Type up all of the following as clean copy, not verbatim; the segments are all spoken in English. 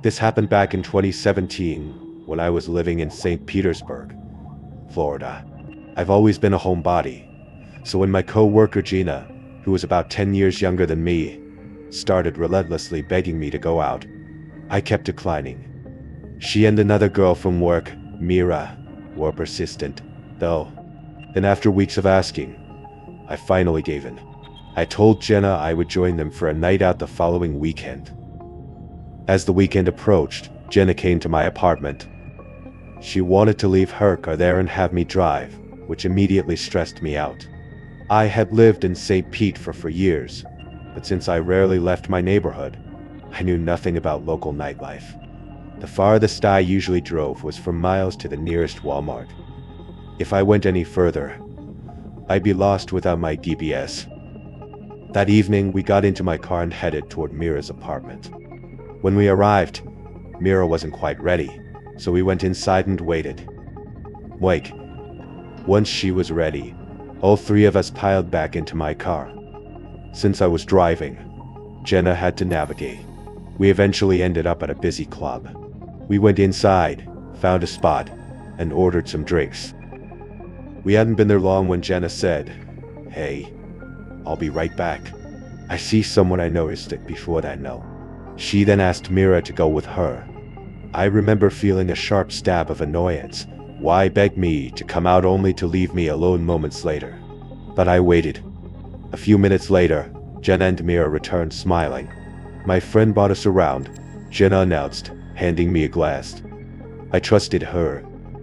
This happened back in 2017 when I was living in St. Petersburg, Florida. I've always been a homebody, so when my co-worker Gina, who was about 10 years younger than me, started relentlessly begging me to go out, I kept declining. She and another girl from work, Mira, were persistent, though. Then after weeks of asking, I finally gave in. I told Jenna I would join them for a night out the following weekend. As the weekend approached, Jenna came to my apartment. She wanted to leave her car there and have me drive, which immediately stressed me out. I had lived in St. Pete for years, but since I rarely left my neighborhood, I knew nothing about local nightlife. The farthest I usually drove was for miles to the nearest Walmart. If I went any further, I'd be lost without my GPS. That evening, we got into my car and headed toward Mira's apartment. When we arrived, Mira wasn't quite ready, so we went inside and waited. Once she was ready, all three of us piled back into my car. Since I was driving, Jenna had to navigate. We eventually ended up at a busy club. We went inside, found a spot, and ordered some drinks. We hadn't been there long when Jenna said, "Hey, I'll be right back. I see someone I noticed it before that no." She then asked Mira to go with her. I remember feeling a sharp stab of annoyance. Why beg me to come out only to leave me alone moments later? But I waited. A few minutes later, Jenna and Mira returned smiling. "My friend bought us around," Jenna announced, handing me a glass. I trusted her.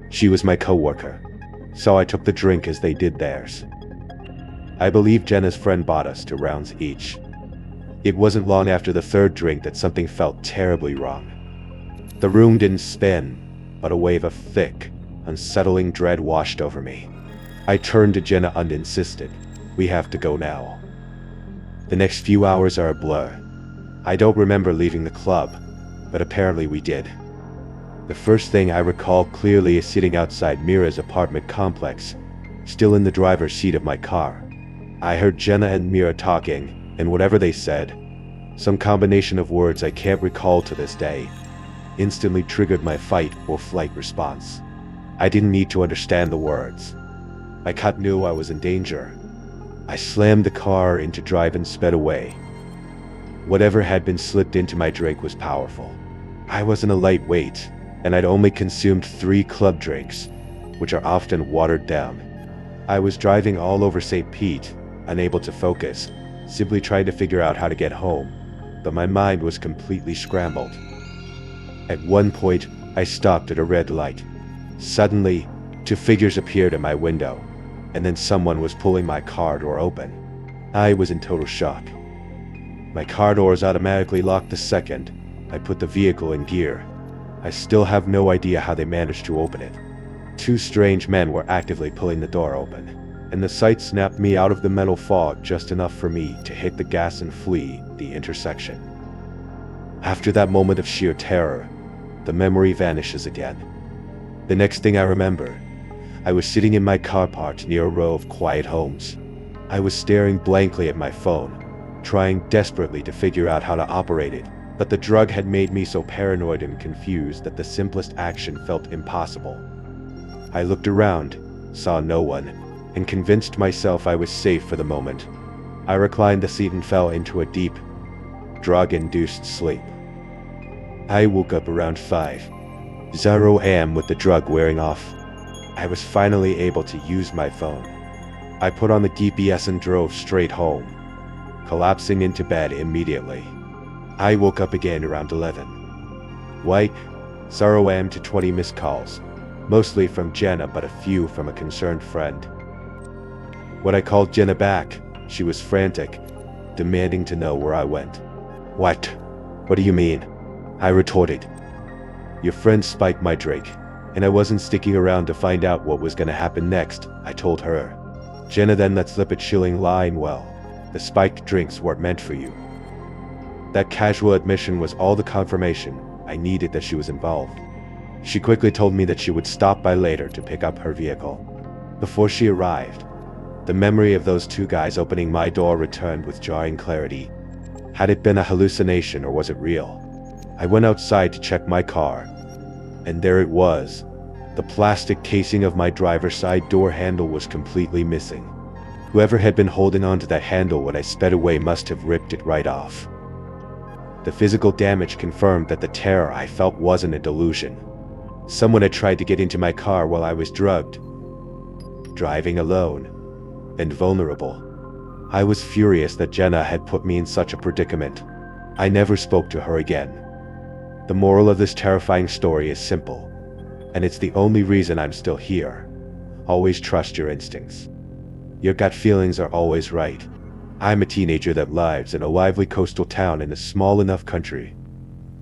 She was my coworker, so I took the drink as they did theirs. I believe Jenna's friend bought us 2 rounds each. It wasn't long after the third drink that something felt terribly wrong. The room didn't spin, but a wave of thick, unsettling dread washed over me. I turned to Jenna and insisted, "We have to go now." The next few hours are a blur. I don't remember leaving the club, but apparently we did. The first thing I recall clearly is sitting outside Mira's apartment complex, still in the driver's seat of my car. I heard Jenna and Mira talking, and whatever they said, some combination of words I can't recall to this day, instantly triggered my fight or flight response. I didn't need to understand the words. My cat knew I was in danger. I slammed the car into drive and sped away. Whatever had been slipped into my drink was powerful. I wasn't a lightweight, and I'd only consumed 3 club drinks, which are often watered down. I was driving all over St. Pete, unable to focus, simply trying to figure out how to get home, but my mind was completely scrambled. At one point, I stopped at a red light. Suddenly, 2 figures appeared at my window, and then someone was pulling my car door open. I was in total shock. My car doors automatically locked the second I put the vehicle in gear. I still have no idea how they managed to open it. 2 strange men were actively pulling the door open, and the sight snapped me out of the mental fog just enough for me to hit the gas and flee the intersection. After that moment of sheer terror, the memory vanishes again. The next thing I remember, I was sitting in my car parked near a row of quiet homes. I was staring blankly at my phone, trying desperately to figure out how to operate it, but the drug had made me so paranoid and confused that the simplest action felt impossible. I looked around, saw no one, and convinced myself I was safe for the moment. I reclined the seat and fell into a deep, drug-induced sleep. I woke up around 5:00 a.m. with the drug wearing off. I was finally able to use my phone. I put on the GPS and drove straight home, collapsing into bed immediately. I woke up again around 11:00 a.m. to 20 missed calls, mostly from Jenna but a few from a concerned friend. When I called Jenna back, she was frantic, demanding to know where I went. What do you mean?" I retorted. "Your friend spiked my drink, and I wasn't sticking around to find out what was going to happen next," I told her. Jenna then let slip a chilling line, "Well, the spiked drinks weren't meant for you." That casual admission was all the confirmation I needed that she was involved. She quickly told me that she would stop by later to pick up her vehicle. Before she arrived, the memory of those 2 guys opening my door returned with jarring clarity. Had it been a hallucination or was it real? I went outside to check my car, and there it was. The plastic casing of my driver's side door handle was completely missing. Whoever had been holding onto that handle when I sped away must have ripped it right off. The physical damage confirmed that the terror I felt wasn't a delusion. Someone had tried to get into my car while I was drugged, driving alone, and vulnerable. I was furious that Jenna had put me in such a predicament. I never spoke to her again. The moral of this terrifying story is simple, and it's the only reason I'm still here. Always trust your instincts. Your gut feelings are always right. I'm a teenager that lives in a lively coastal town in a small enough country.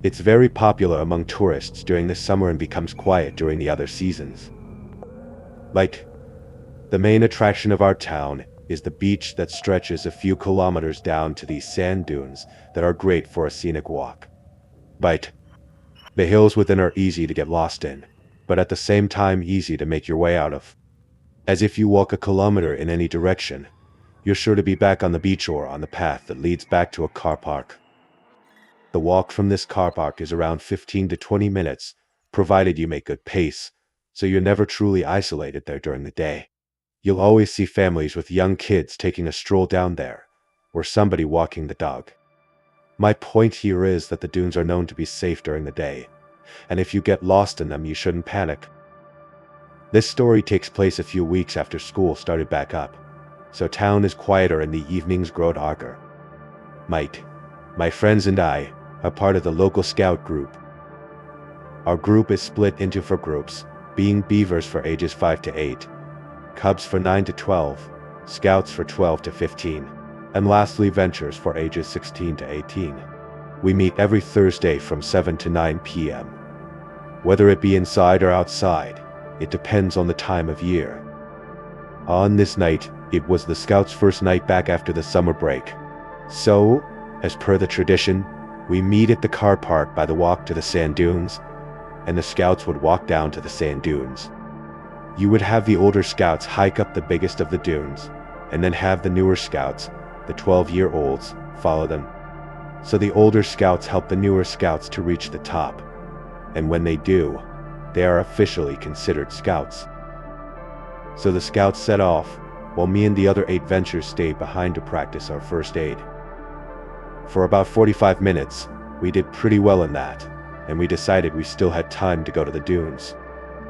It's very popular among tourists during the summer and becomes quiet during the other seasons. The main attraction of our town is the beach that stretches a few kilometers down to these sand dunes that are great for a scenic walk. The hills within are easy to get lost in, but at the same time easy to make your way out of. As if you walk a kilometer in any direction, you're sure to be back on the beach or on the path that leads back to a car park. The walk from this car park is around 15 to 20 minutes, provided you make good pace, so you're never truly isolated there during the day. You'll always see families with young kids taking a stroll down there, or somebody walking the dog. My point here is that the dunes are known to be safe during the day, and if you get lost in them, you shouldn't panic. This story takes place a few weeks after school started back up, so town is quieter and the evenings grow darker. My friends and I are part of the local scout group. Our group is split into 4 groups, being Beavers for ages 5 to 8, Cubs for 9 to 12, Scouts for 12 to 15, and lastly Ventures for ages 16 to 18. We meet every Thursday from 7 to 9 p.m. Whether it be inside or outside, it depends on the time of year. On this night, it was the Scouts' first night back after the summer break. So, as per the tradition, we meet at the car park by the walk to the sand dunes, and the Scouts would walk down to the sand dunes. You would have the older Scouts hike up the biggest of the dunes, and then have the newer Scouts, the 12-year-olds, follow them. So the older Scouts help the newer Scouts to reach the top, and when they do, they are officially considered Scouts. So the Scouts set off, while me and the other 8 Ventures stayed behind to practice our first aid. For about 45 minutes, we did pretty well in that, and we decided we still had time to go to the dunes.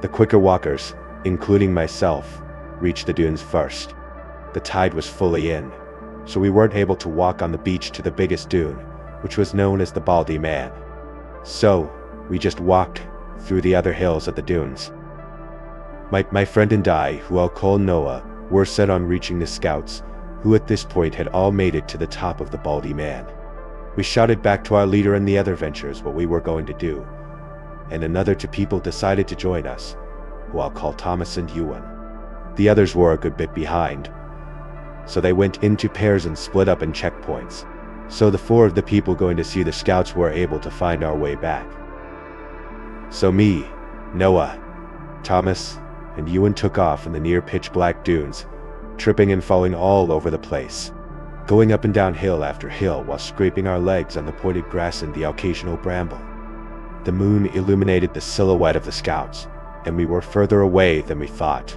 The quicker walkers, including myself, reached the dunes first. The tide was fully in, so we weren't able to walk on the beach to the biggest dune, which was known as the Baldy Man. So, we just walked through the other hills at the dunes. My friend and I, who I'll call Noah, were set on reaching the Scouts, who at this point had all made it to the top of the Baldy Man. We shouted back to our leader and the other Ventures what we were going to do, and another 2 people decided to join us, who I'll call Thomas and Ewan. The others were a good bit behind, so they went into pairs and split up in checkpoints. So the 4 of the people going to see the Scouts were able to find our way back. So me, Noah, Thomas, and Ewan took off in the near pitch-black dunes, tripping and falling all over the place, going up and down hill after hill while scraping our legs on the pointed grass and the occasional bramble. The moon illuminated the silhouette of the Scouts, and we were further away than we thought.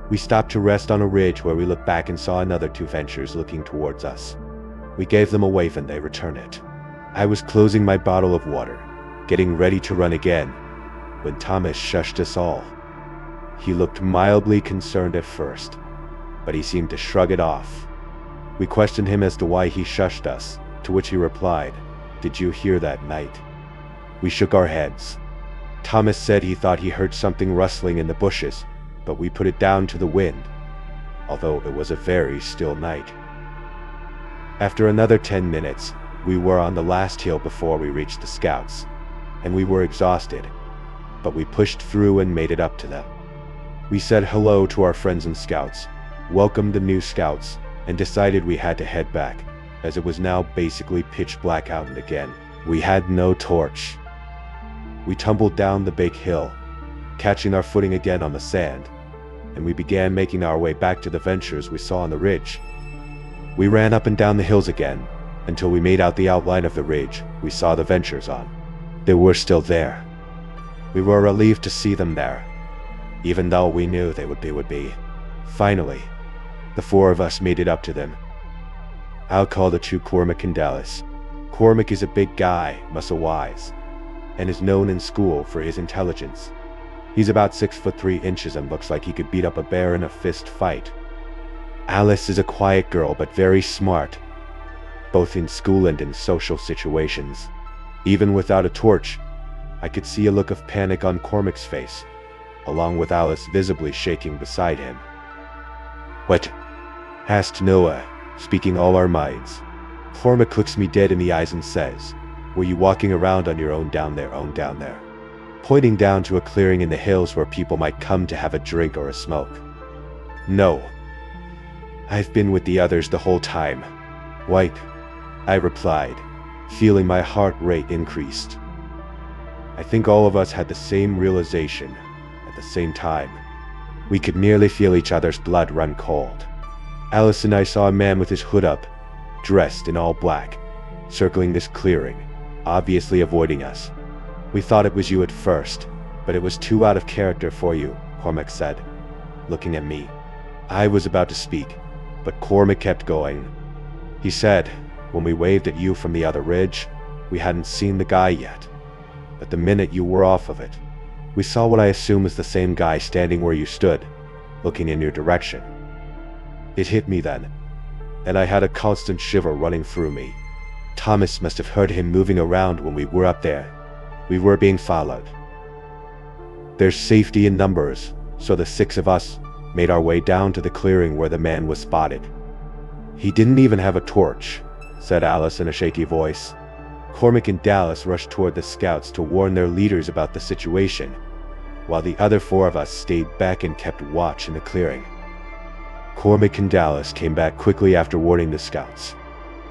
We stopped to rest on a ridge where we looked back and saw another 2 Ventures looking towards us. We gave them a wave and they returned it. I was closing my bottle of water, getting ready to run again, when Thomas shushed us all. He looked mildly concerned at first, but he seemed to shrug it off. We questioned him as to why he shushed us, to which he replied, "Did you hear that, Knight?" We shook our heads. Thomas said he thought he heard something rustling in the bushes, but we put it down to the wind, although it was a very still night. After another 10 minutes, we were on the last hill before we reached the Scouts, and we were exhausted, but we pushed through and made it up to them. We said hello to our friends and Scouts, welcomed the new Scouts, and decided we had to head back, as it was now basically pitch black out and again. We had no torch. We tumbled down the big hill, catching our footing again on the sand, and we began making our way back to the Ventures we saw on the ridge. We ran up and down the hills again, until we made out the outline of the ridge we saw the Ventures on. They were still there. We were relieved to see them there, even though we knew they would be. Finally, the four of us made it up to them. I'll call the two Cormac and Dallas. Cormac is a big guy, muscle-wise, and is known in school for his intelligence. He's about 6'3" and looks like he could beat up a bear in a fist fight. Alice is a quiet girl but very smart, both in school and in social situations. Even without a torch, I could see a look of panic on Cormac's face, along with Alice visibly shaking beside him. "What?" asked Noah, speaking all our minds. Cormac looks me dead in the eyes and says, "Were you walking around on your own down there, pointing down to a clearing in the hills where people might come to have a drink or a smoke?" "No. I've been with the others the whole time." "White," I replied, feeling my heart rate increased. I think all of us had the same realization at the same time. We could nearly feel each other's blood run cold. Alice and I saw a man with his hood up, dressed in all black, circling this clearing, obviously avoiding us. "We thought it was you at first, but it was too out of character for you," Cormac said, looking at me. I was about to speak, but Cormac kept going. He said, "When we waved at you from the other ridge, we hadn't seen the guy yet. But the minute you were off of it, we saw what I assume is the same guy standing where you stood, looking in your direction. It hit me then, and I had a constant shiver running through me. Thomas must have heard him moving around when we were up there. We were being followed. There's safety in numbers, so the six of us made our way down to the clearing where the man was spotted. He didn't even have a torch," said Alice in a shaky voice. Cormac and Dallas rushed toward the scouts to warn their leaders about the situation, while the other four of us stayed back and kept watch in the clearing. Cormac and Dallas came back quickly after warning the scouts.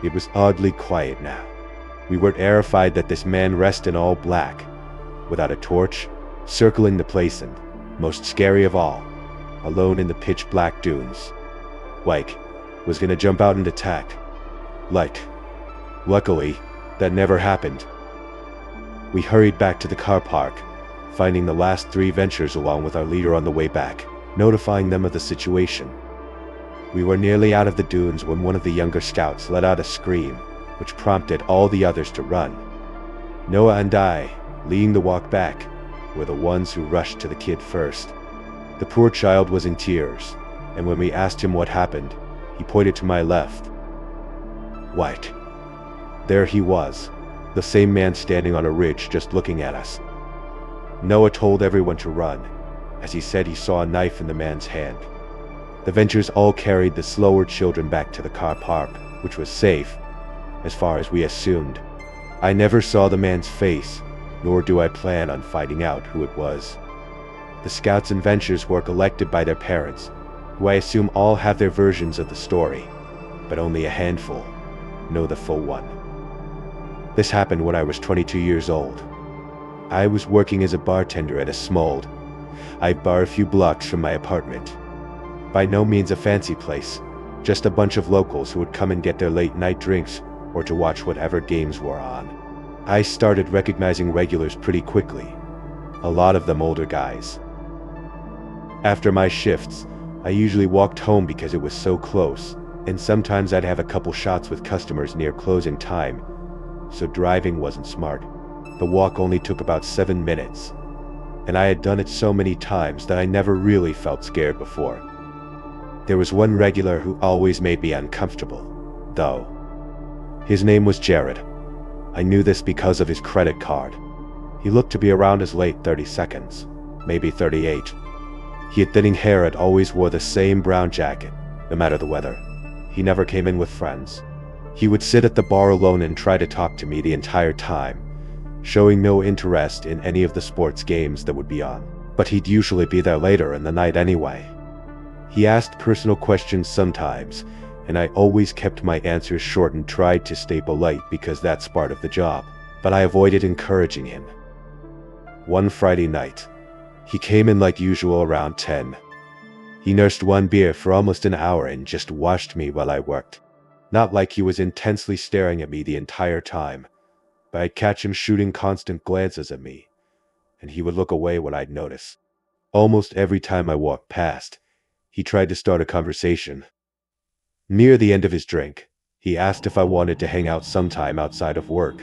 It was oddly quiet now. We were terrified that this man dressed in all black, without a torch, circling the place, and, most scary of all, alone in the pitch-black dunes. Was gonna jump out and attack. Luckily, that never happened. We hurried back to the car park, finding the last three ventures along with our leader on the way back, notifying them of the situation. We were nearly out of the dunes when one of the younger scouts let out a scream, which prompted all the others to run. Noah and I, leading the walk back, were the ones who rushed to the kid first. The poor child was in tears, and when we asked him what happened, he pointed to my left. White. There he was, the same man standing on a ridge just looking at us. Noah told everyone to run, as he said he saw a knife in the man's hand. The ventures all carried the slower children back to the car park, which was safe, as far as we assumed. I never saw the man's face, nor do I plan on finding out who it was. The scouts and ventures were collected by their parents, who I assume all have their versions of the story, but only a handful know the full one. This happened when I was 22 years old. I was working as a bartender at a small bar a few blocks from my apartment. By no means a fancy place, just a bunch of locals who would come and get their late night drinks or to watch whatever games were on. I started recognizing regulars pretty quickly, a lot of them older guys. After my shifts, I usually walked home because it was so close, and sometimes I'd have a couple shots with customers near closing time, so driving wasn't smart. The walk only took about 7 minutes, and I had done it so many times that I never really felt scared before. There was one regular who always made me uncomfortable, though. His name was Jared. I knew this because of his credit card. He looked to be around his late 32s, maybe 38. He had thinning hair and always wore the same brown jacket, no matter the weather. He never came in with friends. He would sit at the bar alone and try to talk to me the entire time, showing no interest in any of the sports games that would be on. But he'd usually be there later in the night anyway. He asked personal questions sometimes, and I always kept my answers short and tried to stay polite because that's part of the job, but I avoided encouraging him. One Friday night, he came in like usual around 10. He nursed one beer for almost an hour and just watched me while I worked. Not like he was intensely staring at me the entire time, but I'd catch him shooting constant glances at me, and he would look away when I'd notice. Almost every time I walked past, he tried to start a conversation. Near the end of his drink, he asked if I wanted to hang out sometime outside of work.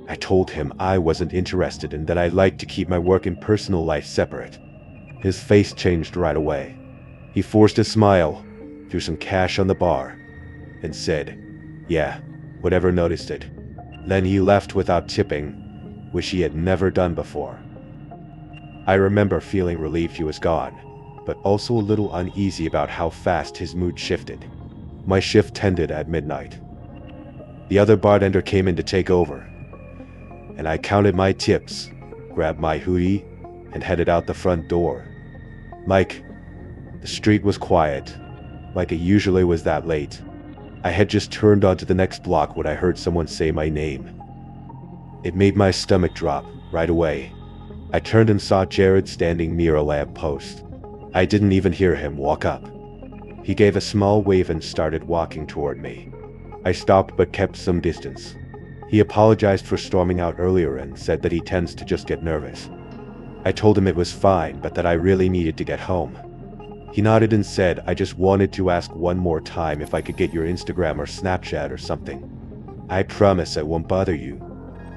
I told him I wasn't interested and that I'd like to keep my work and personal life separate. His face changed right away. He forced a smile, threw some cash on the bar, and said, "Yeah, whatever, noticed it." Then he left without tipping, which he had never done before. I remember feeling relieved he was gone, but also a little uneasy about how fast his mood shifted. My shift ended at midnight. The other bartender came in to take over, and I counted my tips, grabbed my hoodie, and headed out the front door. The street was quiet, like it usually was that late. I had just turned onto the next block when I heard someone say my name. It made my stomach drop right away. I turned and saw Jared standing near a lamp post. I didn't even hear him walk up. He gave a small wave and started walking toward me. I stopped but kept some distance. He apologized for storming out earlier and said that he tends to just get nervous. I told him it was fine, but that I really needed to get home. He nodded and said, "I just wanted to ask one more time if I could get your Instagram or Snapchat or something. I promise I won't bother you."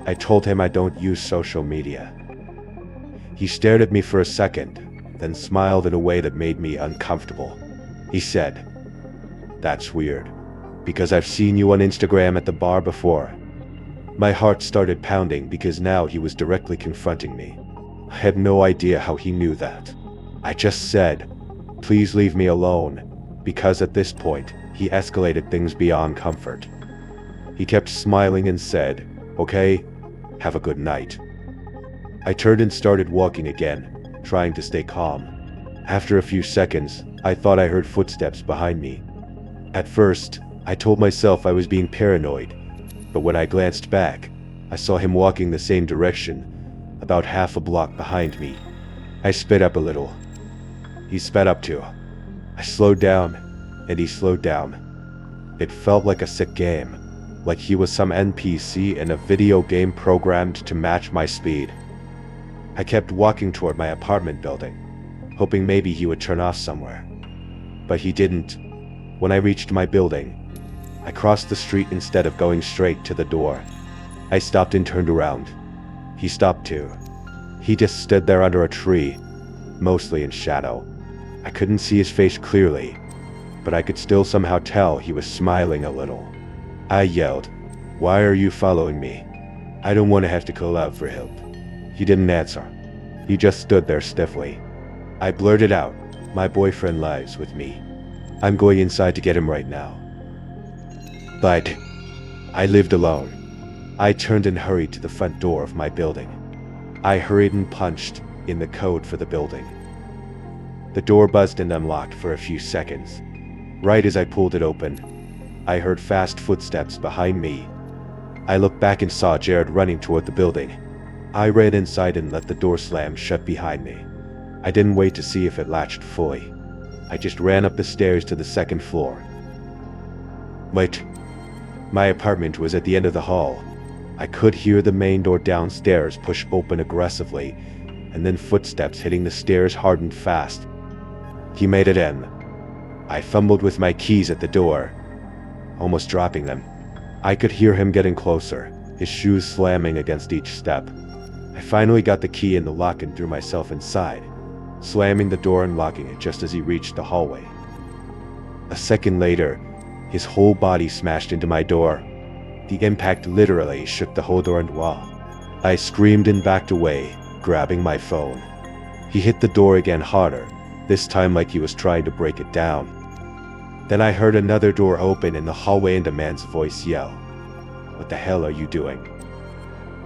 I told him I don't use social media. He stared at me for a second, then smiled in a way that made me uncomfortable. He said, "That's weird, because I've seen you on Instagram at the bar before." My heart started pounding because now he was directly confronting me. I had no idea how he knew that. I just said, "Please leave me alone," because at this point, he escalated things beyond comfort. He kept smiling and said, "Okay, have a good night." I turned and started walking again, trying to stay calm. After a few seconds, I thought I heard footsteps behind me. At first, I told myself I was being paranoid, but when I glanced back, I saw him walking the same direction, about half a block behind me. I sped up a little. He sped up too. I slowed down, and he slowed down. It felt like a sick game, like he was some NPC in a video game programmed to match my speed. I kept walking toward my apartment building, hoping maybe he would turn off somewhere. But he didn't. When I reached my building, I crossed the street instead of going straight to the door. I stopped and turned around. He stopped too. He just stood there under a tree, mostly in shadow. I couldn't see his face clearly, but I could still somehow tell he was smiling a little. I yelled, "Why are you following me? I don't want to have to call out for help." He didn't answer. He just stood there stiffly. I blurted out, "My boyfriend lives with me. I'm going inside to get him right now." But I lived alone. I turned and hurried to the front door of my building. I hurried and punched in the code for the building. The door buzzed and unlocked for a few seconds. Right as I pulled it open, I heard fast footsteps behind me. I looked back and saw Jared running toward the building. I ran inside and let the door slam shut behind me. I didn't wait to see if it latched fully. I just ran up the stairs to the second floor. Wait. My apartment was at the end of the hall. I could hear the main door downstairs push open aggressively, and then footsteps hitting the stairs hard and fast. He made it in. I fumbled with my keys at the door, almost dropping them. I could hear him getting closer, his shoes slamming against each step. I finally got the key in the lock and threw myself inside, slamming the door and locking it just as he reached the hallway. A second later, his whole body smashed into my door. The impact literally shook the whole door and wall. I screamed and backed away, grabbing my phone. He hit the door again harder, this time like he was trying to break it down. Then I heard another door open in the hallway and a man's voice yell, "What the hell are you doing?"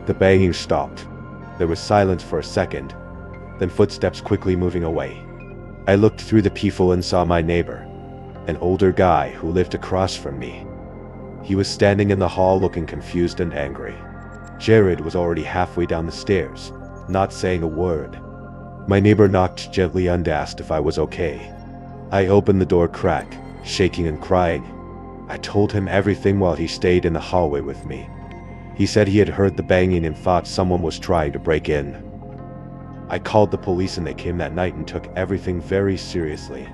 The banging stopped. There was silence for a second, then footsteps quickly moving away. I looked through the peephole and saw my neighbor, an older guy who lived across from me. He was standing in the hall looking confused and angry. Jared was already halfway down the stairs, not saying a word. My neighbor knocked gently and asked if I was okay. I opened the door crack, shaking and crying. I told him everything while he stayed in the hallway with me. He said he had heard the banging and thought someone was trying to break in. I called the police and they came that night and took everything very seriously.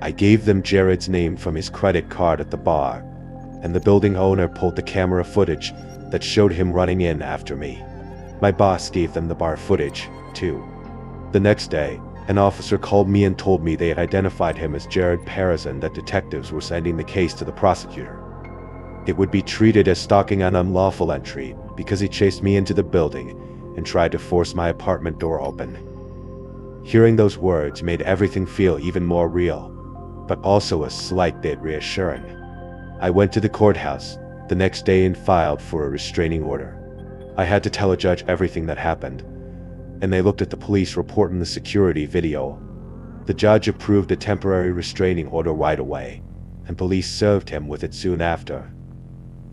I gave them Jared's name from his credit card at the bar, and the building owner pulled the camera footage that showed him running in after me. My boss gave them the bar footage, too. The next day, an officer called me and told me they had identified him as Jared Perez and that detectives were sending the case to the prosecutor. It would be treated as stalking an unlawful entry because he chased me into the building and tried to force my apartment door open. Hearing those words made everything feel even more real, but also a slight bit reassuring. I went to the courthouse the next day and filed for a restraining order. I had to tell a judge everything that happened, and they looked at the police report and the security video. The judge approved a temporary restraining order right away, and police served him with it soon after.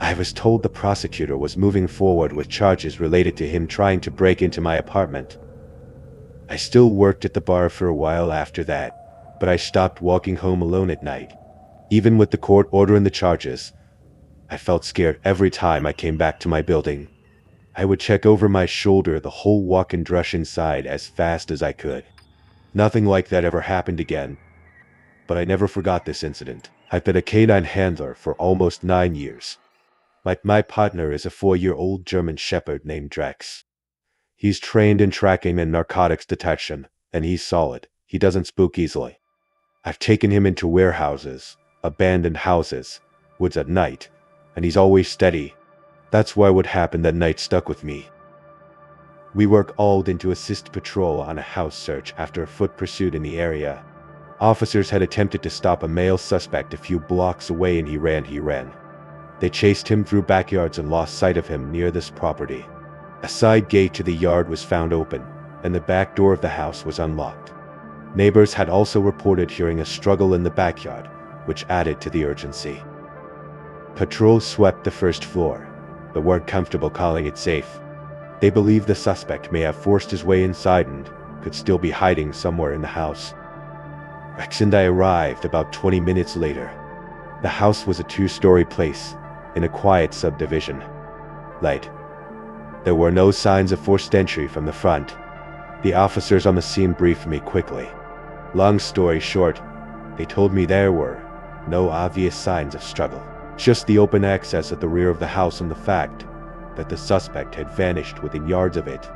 I was told the prosecutor was moving forward with charges related to him trying to break into my apartment. I still worked at the bar for a while after that, but I stopped walking home alone at night. Even with the court order and the charges, I felt scared every time I came back to my building. I would check over my shoulder the whole walk and rush inside as fast as I could. Nothing like that ever happened again, but I never forgot this incident. I've been a canine handler for almost 9 years. My partner is a 4-year-old German Shepherd named Drex. He's trained in tracking and narcotics detection, and he's solid. He doesn't spook easily. I've taken him into warehouses, abandoned houses, woods at night, and he's always steady. That's why what happened that night stuck with me. We were called in to assist patrol on a house search after a foot pursuit in the area. Officers had attempted to stop a male suspect a few blocks away and he ran. They chased him through backyards and lost sight of him near this property. A side gate to the yard was found open, and the back door of the house was unlocked. Neighbors had also reported hearing a struggle in the backyard, which added to the urgency. Patrol swept the first floor, but weren't comfortable calling it safe. They believed the suspect may have forced his way inside and could still be hiding somewhere in the house. Rex and I arrived about 20 minutes later. The house was a 2-story place in a quiet subdivision. There were no signs of forced entry from the front. The officers on the scene briefed me quickly. Long story short, they told me there were no obvious signs of struggle, just the open access at the rear of the house and the fact that the suspect had vanished within yards of it.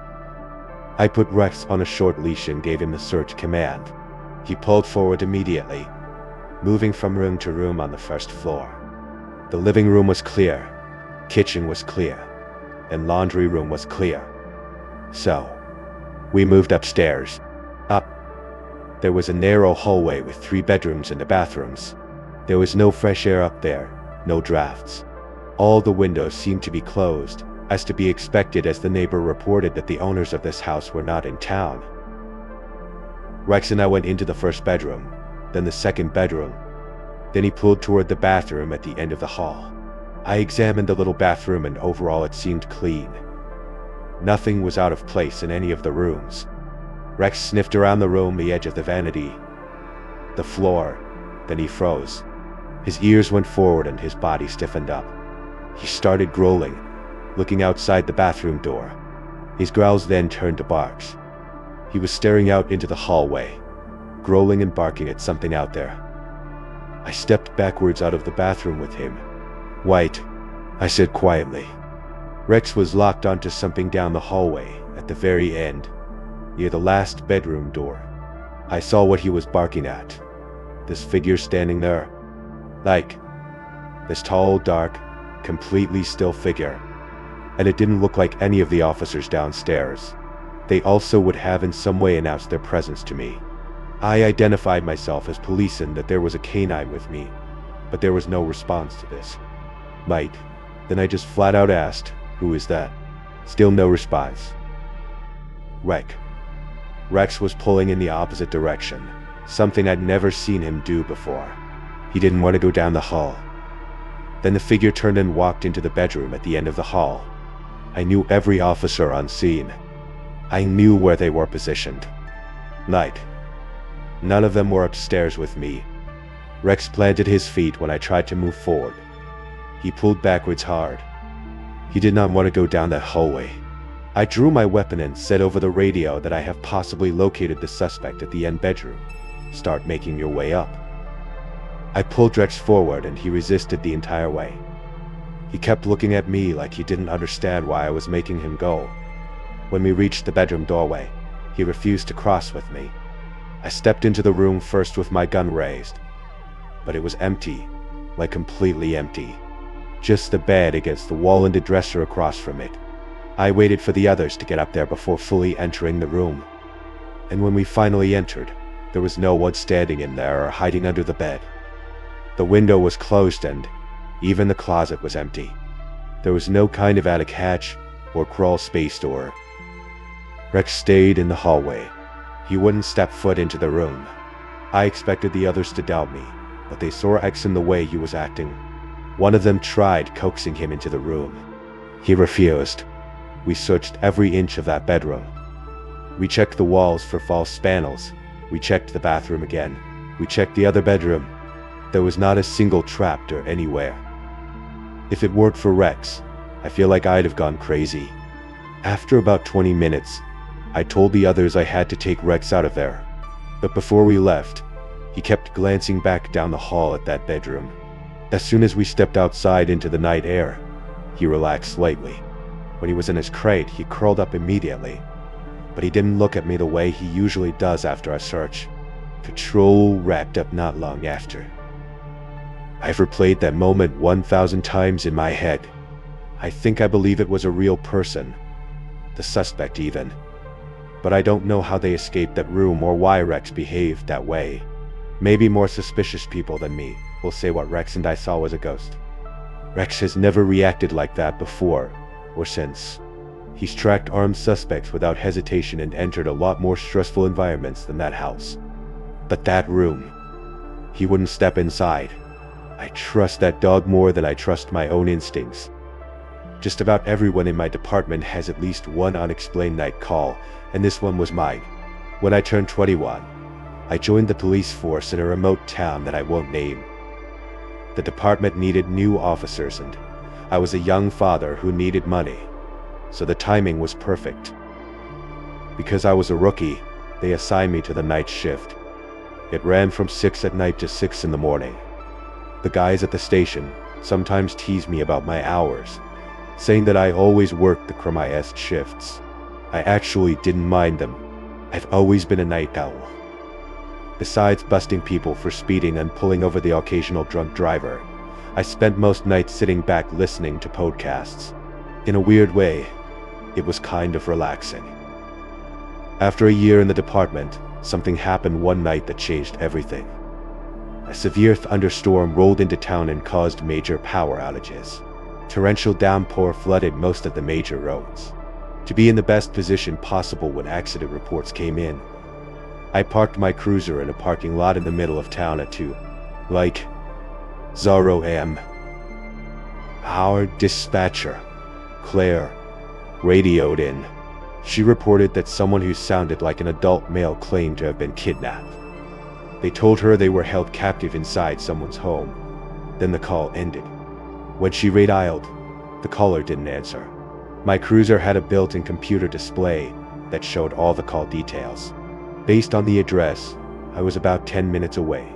I put Rex on a short leash and gave him the search command. He pulled forward immediately, moving from room to room on the first floor. The living room was clear, kitchen was clear, and laundry room was clear. So, we moved upstairs. Up. There was a narrow hallway with 3 bedrooms and the bathrooms. There was no fresh air up there, no drafts. All the windows seemed to be closed, as to be expected as the neighbor reported that the owners of this house were not in town. Rex and I went into the first bedroom, then the second bedroom. Then he pulled toward the bathroom at the end of the hall. I examined the little bathroom and overall it seemed clean. Nothing was out of place in any of the rooms. Rex sniffed around the room, the edge of the vanity, the floor, then he froze. His ears went forward and his body stiffened up. He started growling, looking outside the bathroom door. His growls then turned to barks. He was staring out into the hallway, growling and barking at something out there. I stepped backwards out of the bathroom with him. "White," I said quietly. Rex was locked onto something down the hallway at the very end, near the last bedroom door. I saw what he was barking at. This figure standing there. This tall, dark, completely still figure. And it didn't look like any of the officers downstairs. They also would have in some way announced their presence to me. I identified myself as police and that there was a canine with me, but there was no response to this. Then I just flat out asked, "Who is that?" Still no response. Rex was pulling in the opposite direction, something I'd never seen him do before. He didn't want to go down the hall. Then the figure turned and walked into the bedroom at the end of the hall. I knew every officer on scene. I knew where they were positioned. None of them were upstairs with me. Rex planted his feet when I tried to move forward. He pulled backwards hard. He did not want to go down that hallway. I drew my weapon and said over the radio that I have possibly located the suspect at the end bedroom. Start making your way up. I pulled Rex forward and he resisted the entire way. He kept looking at me like he didn't understand why I was making him go. When we reached the bedroom doorway, he refused to cross with me. I stepped into the room first with my gun raised, but it was empty, like completely empty. Just the bed against the wall and a dresser across from it. I waited for the others to get up there before fully entering the room. And when we finally entered, there was no one standing in there or hiding under the bed. The window was closed and even the closet was empty. There was no kind of attic hatch or crawl space door. Rex stayed in the hallway. He wouldn't step foot into the room. I expected the others to doubt me, but they saw X in the way he was acting. One of them tried coaxing him into the room. He refused. We searched every inch of that bedroom. We checked the walls for false panels. We checked the bathroom again. We checked the other bedroom. There was not a single trapdoor anywhere. If it weren't for Rex, I feel like I'd have gone crazy. After about 20 minutes, I told the others I had to take Rex out of there. But before we left, he kept glancing back down the hall at that bedroom. As soon as we stepped outside into the night air, he relaxed slightly. When he was in his crate, he curled up immediately. But he didn't look at me the way he usually does after a search. Patrol wrapped up not long after. I've replayed that moment 1,000 times in my head. I think I believe it was a real person. The suspect even. But I don't know how they escaped that room or why Rex behaved that way. Maybe more suspicious people than me will say what Rex and I saw was a ghost. Rex has never reacted like that before or since. He's tracked armed suspects without hesitation and entered a lot more stressful environments than that house. But that room, he wouldn't step inside. I trust that dog more than I trust my own instincts. Just about everyone in my department has at least one unexplained night call, and this one was mine. When I turned 21, I joined the police force in a remote town that I won't name. The department needed new officers, and I was a young father who needed money, so the timing was perfect. Because I was a rookie, they assigned me to the night shift. It ran from 6 at night to 6 in the morning. The guys at the station sometimes tease me about my hours, saying that I always worked the crummiest shifts. I actually didn't mind them. I've always been a night owl. Besides busting people for speeding and pulling over the occasional drunk driver, I spent most nights sitting back listening to podcasts. In a weird way, it was kind of relaxing. After a year in the department, something happened one night that changed everything. A severe thunderstorm rolled into town and caused major power outages. Torrential downpour flooded most of the major roads. To be in the best position possible when accident reports came in, I parked my cruiser in a parking lot in the middle of town at 0 a.m. Our dispatcher, Claire, radioed in. She reported that someone who sounded like an adult male claimed to have been kidnapped. They told her they were held captive inside someone's home. Then the call ended. When she redialed, the caller didn't answer. My cruiser had a built-in computer display that showed all the call details. Based on the address, I was about 10 minutes away,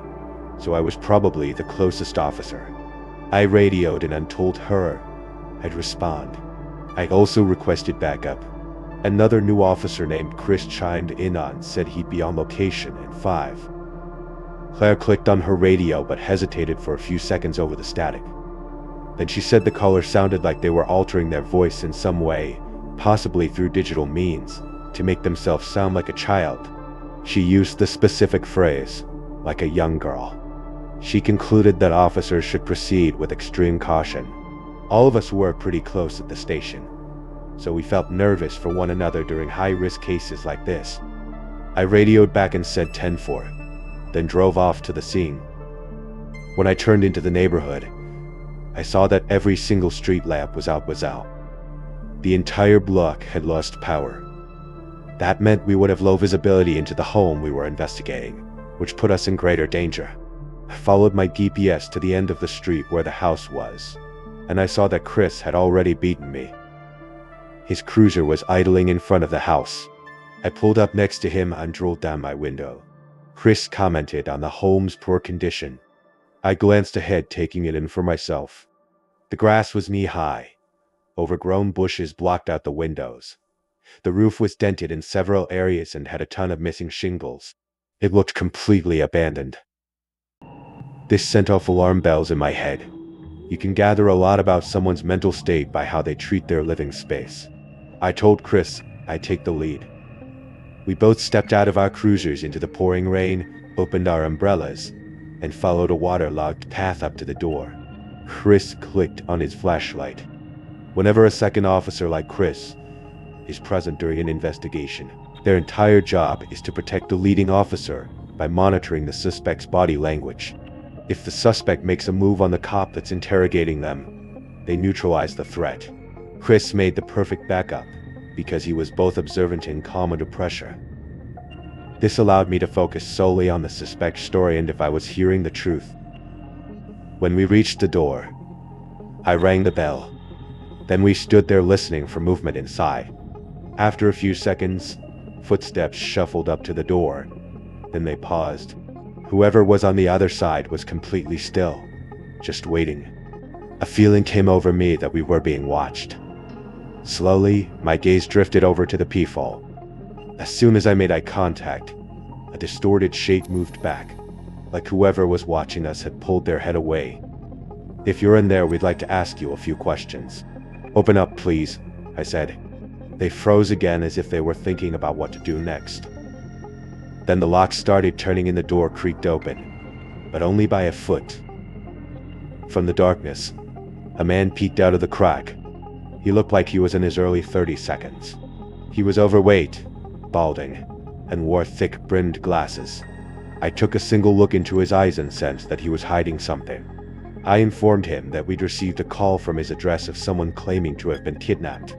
so I was probably the closest officer. I radioed and told her I'd respond. I also requested backup. Another new officer named Chris chimed in and said he'd be on location at 5. Claire clicked on her radio but hesitated for a few seconds over the static. Then she said the caller sounded like they were altering their voice in some way, possibly through digital means, to make themselves sound like a child. She used the specific phrase, like a young girl. She concluded that officers should proceed with extreme caution. All of us were pretty close at the station, so we felt nervous for one another during high-risk cases like this. I radioed back and said 10-4, then drove off to the scene. When I turned into the neighborhood, I saw that every single street lamp was out. The entire block had lost power. That meant we would have low visibility into the home we were investigating, which put us in greater danger. I followed my GPS to the end of the street where the house was. and I saw that Chris had already beaten me. His cruiser was idling in front of the house. I pulled up next to him and rolled down my window. Chris commented on the home's poor condition. I glanced ahead, taking it in for myself. The grass was knee-high. Overgrown bushes blocked out the windows. The roof was dented in several areas and had a ton of missing shingles. It looked completely abandoned. This sent off alarm bells in my head. You can gather a lot about someone's mental state by how they treat their living space. I told Chris I'd take the lead. We both stepped out of our cruisers into the pouring rain, opened our umbrellas, and followed a waterlogged path up to the door. Chris clicked on his flashlight. Whenever a second officer like Chris is present during an investigation, their entire job is to protect the leading officer by monitoring the suspect's body language. If the suspect makes a move on the cop that's interrogating them, they neutralize the threat. Chris made the perfect backup because he was both observant and calm under pressure. This allowed me to focus solely on the suspect's story and if I was hearing the truth. When we reached the door, I rang the bell. Then we stood there listening for movement inside. After a few seconds, footsteps shuffled up to the door. Then they paused. Whoever was on the other side was completely still, just waiting. A feeling came over me that we were being watched. Slowly, my gaze drifted over to the peephole. As soon as I made eye contact, a distorted shape moved back, like whoever was watching us had pulled their head away. "If you're in there, we'd like to ask you a few questions." "Open up, please," I said. They froze again as if they were thinking about what to do next. Then the lock started turning and the door creaked open, but only by a foot. From the darkness, a man peeked out of the crack. He looked like he was in his early 30s. He was overweight, balding, and wore thick brimmed glasses. I took a single look into his eyes and sensed that he was hiding something. I informed him that we'd received a call from his address of someone claiming to have been kidnapped.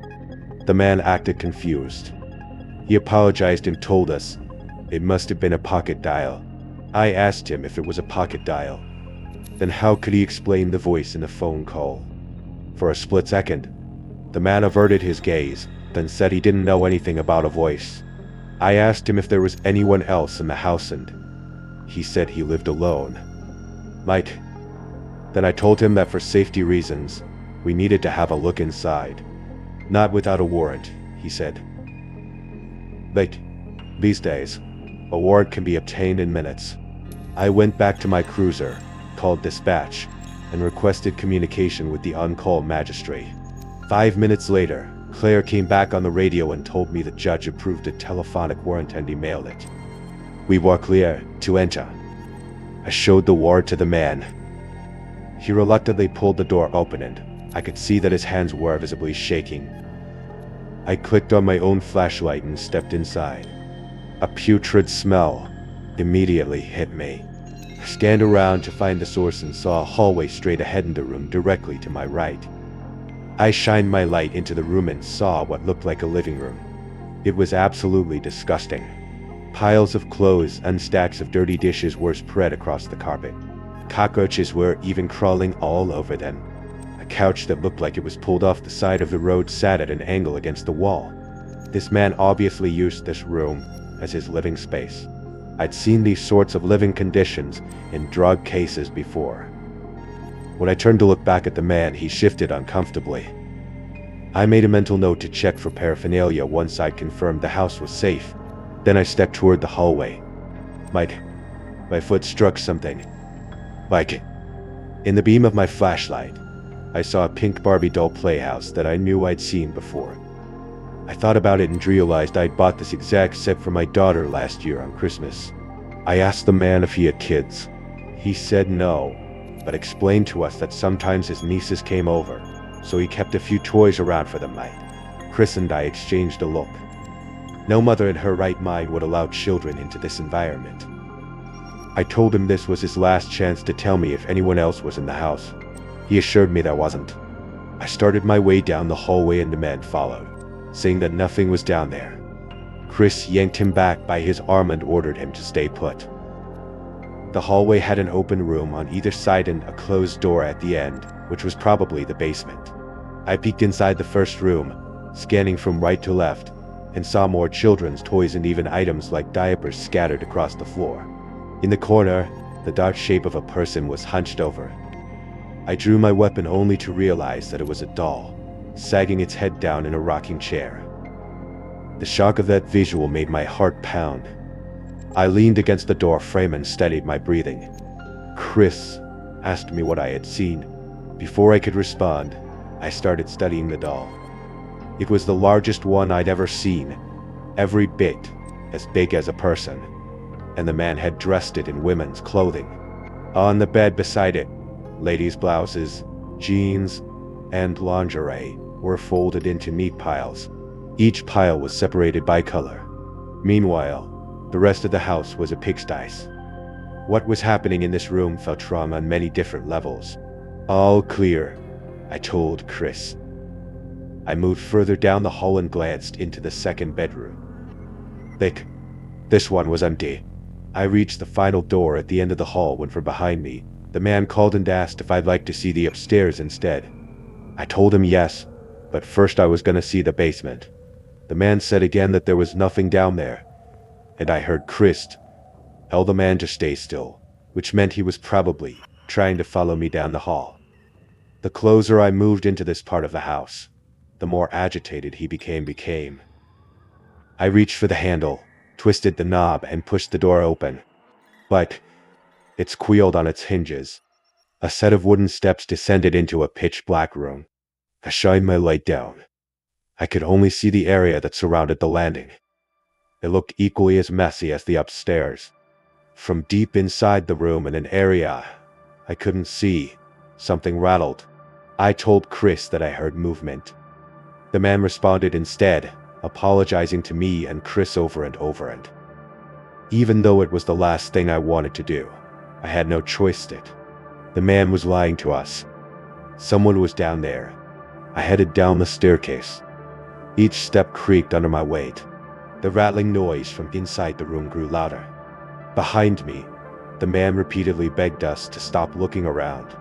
The man acted confused. He apologized and told us it must have been a pocket dial. I asked him if it was a pocket dial. Then how could he explain the voice in the phone call? For a split second, the man averted his gaze, then said he didn't know anything about a voice. I asked him if there was anyone else in the house and he said he lived alone. Then I told him that for safety reasons, we needed to have a look inside. "Not without a warrant," he said. These days, a warrant can be obtained in minutes. I went back to my cruiser, called dispatch, and requested communication with the on-call magistrate. 5 minutes later, Claire came back on the radio and told me the judge approved a telephonic warrant and emailed it. "We were clear to enter." I showed the warrant to the man. He reluctantly pulled the door open and I could see that his hands were visibly shaking. I clicked on my own flashlight and stepped inside. A putrid smell immediately hit me. I scanned around to find the source and saw a hallway straight ahead in the room directly to my right. I shined my light into the room and saw what looked like a living room. It was absolutely disgusting. Piles of clothes and stacks of dirty dishes were spread across the carpet. Cockroaches were even crawling all over them. A couch that looked like it was pulled off the side of the road sat at an angle against the wall. This man obviously used this room as his living space. I'd seen these sorts of living conditions in drug cases before. When I turned to look back at the man, he shifted uncomfortably. I made a mental note to check for paraphernalia once I'd confirmed the house was safe. Then I stepped toward the hallway. My foot struck something. In the beam of my flashlight, I saw a pink Barbie doll playhouse that I knew I'd seen before. I thought about it and realized I'd bought this exact set for my daughter last year on Christmas. I asked the man if he had kids. He said no, but explained to us that sometimes his nieces came over, so he kept a few toys around for the night. Chris and I exchanged a look. No mother in her right mind would allow children into this environment. I told him this was his last chance to tell me if anyone else was in the house. He assured me there wasn't. I started my way down the hallway and the man followed, saying that nothing was down there. Chris yanked him back by his arm and ordered him to stay put. The hallway had an open room on either side and a closed door at the end. which was probably the basement. I peeked inside the first room, scanning from right to left, and saw more children's toys and even items like diapers scattered across the floor. In the corner, the dark shape of a person was hunched over. I drew my weapon only to realize that it was a doll, sagging its head down in a rocking chair. The shock of that visual made my heart pound. I leaned against the door frame and steadied my breathing. Chris asked me what I had seen. Before I could respond, I started studying the doll. It was the largest one I'd ever seen, every bit as big as a person, and the man had dressed it in women's clothing. On the bed beside it, ladies' blouses, jeans, and lingerie were folded into neat piles. Each pile was separated by color. Meanwhile, the rest of the house was a pigsty. What was happening in this room felt wrong on many different levels. All clear, I told Chris. I moved further down the hall and glanced into the second bedroom. This one was empty. I reached the final door at the end of the hall when from behind me, the man called and asked if I'd like to see the upstairs instead. I told him yes, but first I was going to see the basement. The man said again that there was nothing down there, and I heard Chris tell the man to stay still, which meant he was probably trying to follow me down the hall. The closer I moved into this part of the house, the more agitated he became. I reached for the handle, twisted the knob, and pushed the door open. But it squealed on its hinges. A set of wooden steps descended into a pitch-black room. I shined my light down. I could only see the area that surrounded the landing. It looked equally as messy as the upstairs. From deep inside the room in an area I couldn't see, something rattled. I told Chris that I heard movement. The man responded instead, apologizing to me and Chris over and over. Even though it was the last thing I wanted to do, I had no choice. The man was lying to us. Someone was down there. I headed down the staircase. Each step creaked under my weight. The rattling noise from inside the room grew louder. Behind me, the man repeatedly begged us to stop looking around.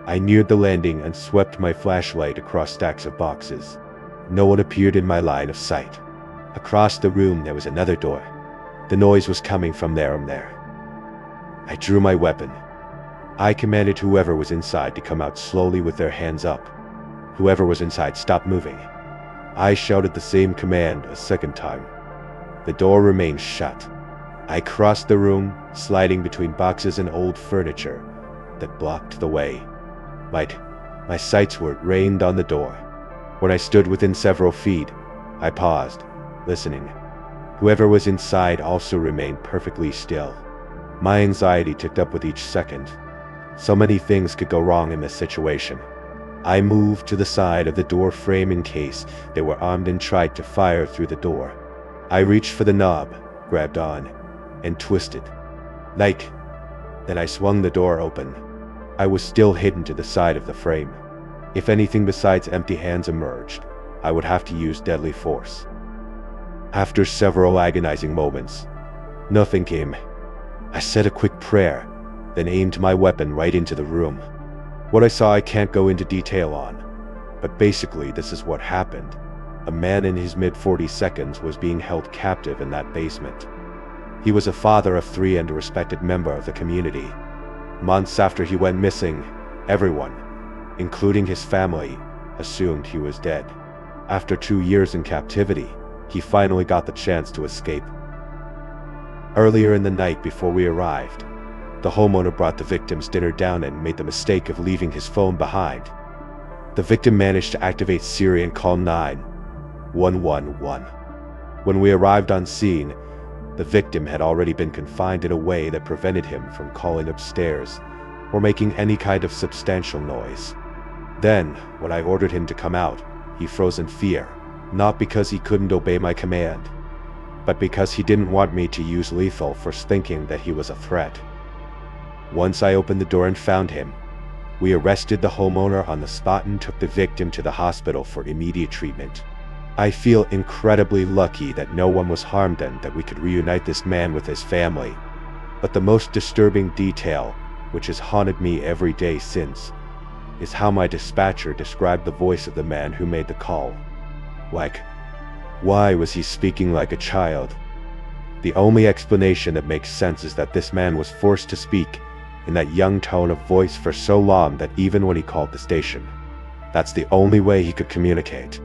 I neared the landing and swept my flashlight across stacks of boxes. No one appeared in my line of sight. Across the room there was another door. The noise was coming from there. I drew my weapon. I commanded whoever was inside to come out slowly with their hands up. Whoever was inside stopped moving. I shouted the same command a second time. The door remained shut. I crossed the room, sliding between boxes and old furniture that blocked the way. My sights were trained on the door. When I stood within several feet, I paused, listening. Whoever was inside also remained perfectly still. My anxiety ticked up with each second. So many things could go wrong in this situation. I moved to the side of the door frame in case they were armed and tried to fire through the door. I reached for the knob, grabbed on, and twisted. Then I swung the door open. I was still hidden to the side of the frame. If anything besides empty hands emerged, I would have to use deadly force. After several agonizing moments, nothing came. I said a quick prayer, then aimed my weapon right into the room. What I saw I can't go into detail on, but basically this is what happened. A man in his mid-40s was being held captive in that basement. He was a father of 3 and a respected member of the community. Months after he went missing, everyone, including his family, assumed he was dead. After 2 years in captivity, he finally got the chance to escape. Earlier in the night before we arrived, the homeowner brought the victim's dinner down and made the mistake of leaving his phone behind. The victim managed to activate Siri and call 911. When we arrived on scene, the victim had already been confined in a way that prevented him from calling upstairs or making any kind of substantial noise. Then, when I ordered him to come out, he froze in fear, not because he couldn't obey my command, but because he didn't want me to use lethal, first thinking that he was a threat. Once I opened the door and found him, we arrested the homeowner on the spot and took the victim to the hospital for immediate treatment. I feel incredibly lucky that no one was harmed and that we could reunite this man with his family. But the most disturbing detail, which has haunted me every day since, is how my dispatcher described the voice of the man who made the call. Like, why was he speaking like a child? The only explanation that makes sense is that this man was forced to speak in that young tone of voice for so long that even when he called the station, that's the only way he could communicate.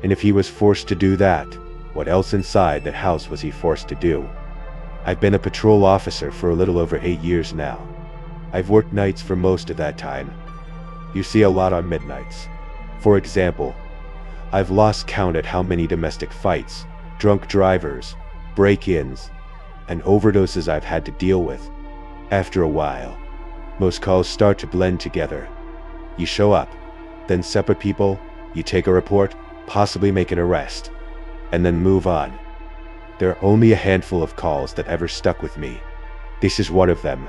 And if he was forced to do that, what else inside that house was he forced to do? I've been a patrol officer for a little over 8 years now. I've worked nights for most of that time. You see a lot on midnights. For example, I've lost count at how many domestic fights, drunk drivers, break-ins, and overdoses I've had to deal with. After a while, most calls start to blend together. You show up, then separate people, you take a report, possibly make an arrest, and then move on. There are only a handful of calls that ever stuck with me. This is one of them.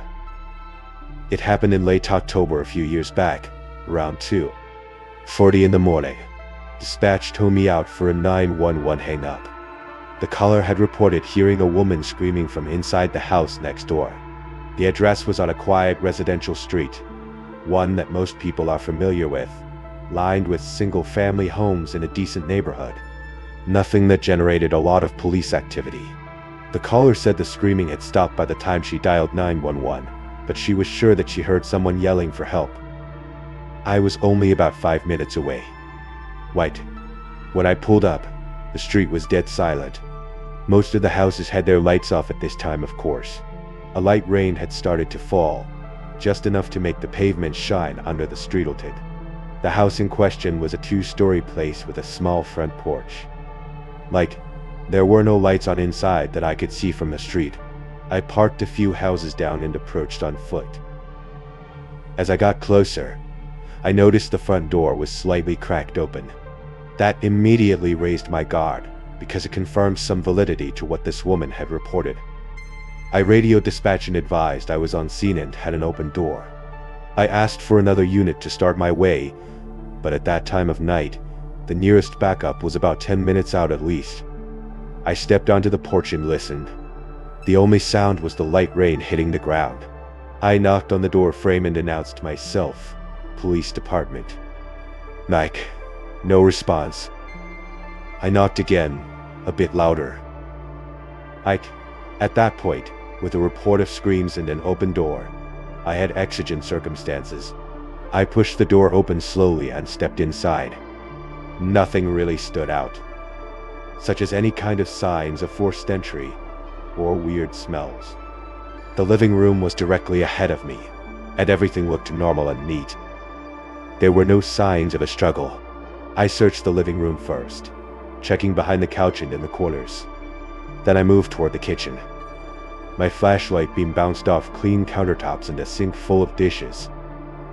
It happened in late October a few years back, around 2:40 in the morning. Dispatch told me out for a 911 hang-up. The caller had reported hearing a woman screaming from inside the house next door. The address was on a quiet residential street, one that most people are familiar with, lined with single-family homes in a decent neighborhood. Nothing that generated a lot of police activity. The caller said the screaming had stopped by the time she dialed 911, but she was sure that she heard someone yelling for help. I was only about 5 minutes away. When I pulled up, the street was dead silent. Most of the houses had their lights off at this time, of course. A light rain had started to fall, just enough to make the pavement shine under the streetlight. The house in question was a 2-story place with a small front porch. There were no lights on inside that I could see from the street. I parked a few houses down and approached on foot. As I got closer, I noticed the front door was slightly cracked open. That immediately raised my guard, because it confirmed some validity to what this woman had reported. I radioed dispatch and advised I was on scene and had an open door. I asked for another unit to start my way, but at that time of night, the nearest backup was about 10 minutes out at least. I stepped onto the porch and listened. The only sound was the light rain hitting the ground. I knocked on the door frame and announced myself, Police Department. No response. I knocked again, a bit louder. At that point, with a report of screams and an open door, I had exigent circumstances. I pushed the door open slowly and stepped inside. Nothing really stood out, such as any kind of signs of forced entry or weird smells. The living room was directly ahead of me, and everything looked normal and neat. There were no signs of a struggle. I searched the living room first, checking behind the couch and in the corners. Then I moved toward the kitchen. My flashlight beam bounced off clean countertops and a sink full of dishes.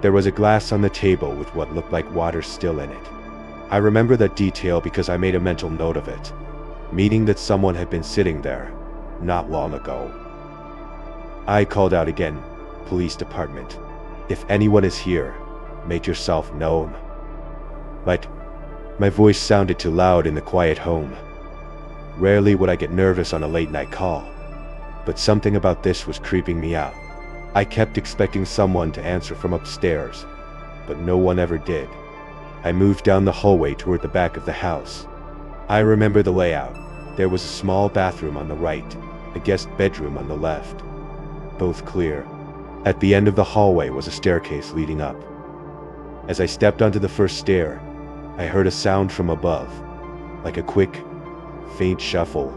There was a glass on the table with what looked like water still in it. I remember that detail because I made a mental note of it, meaning that someone had been sitting there not long ago. I called out again, Police Department. If anyone is here, make yourself known. My voice sounded too loud in the quiet home. Rarely would I get nervous on a late-night call, but something about this was creeping me out. I kept expecting someone to answer from upstairs, but no one ever did. I moved down the hallway toward the back of the house. I remember the layout. There was a small bathroom on the right, a guest bedroom on the left, both clear. At the end of the hallway was a staircase leading up. As I stepped onto the first stair, I heard a sound from above, like a quick, faint shuffle,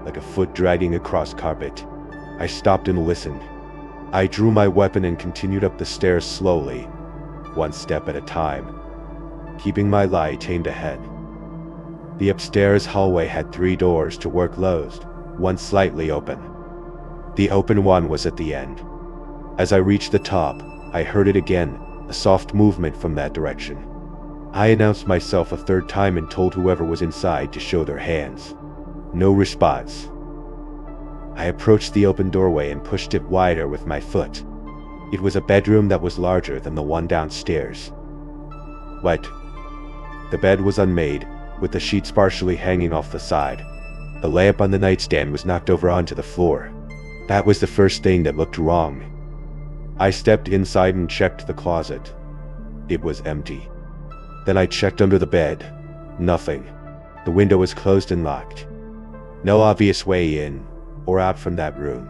like a foot dragging across carpet. I stopped and listened. I drew my weapon and continued up the stairs slowly, one step at a time, keeping my light aimed ahead. The upstairs hallway had 3 doors to were closed, one slightly open. The open one was at the end. As I reached the top, I heard it again, a soft movement from that direction. I announced myself a 3rd time and told whoever was inside to show their hands. No response. I approached the open doorway and pushed it wider with my foot. It was a bedroom that was larger than the one downstairs. The bed was unmade, with the sheets partially hanging off the side. The lamp on the nightstand was knocked over onto the floor. That was the first thing that looked wrong. I stepped inside and checked the closet. It was empty. Then I checked under the bed. Nothing. The window was closed and locked. No obvious way in or out from that room.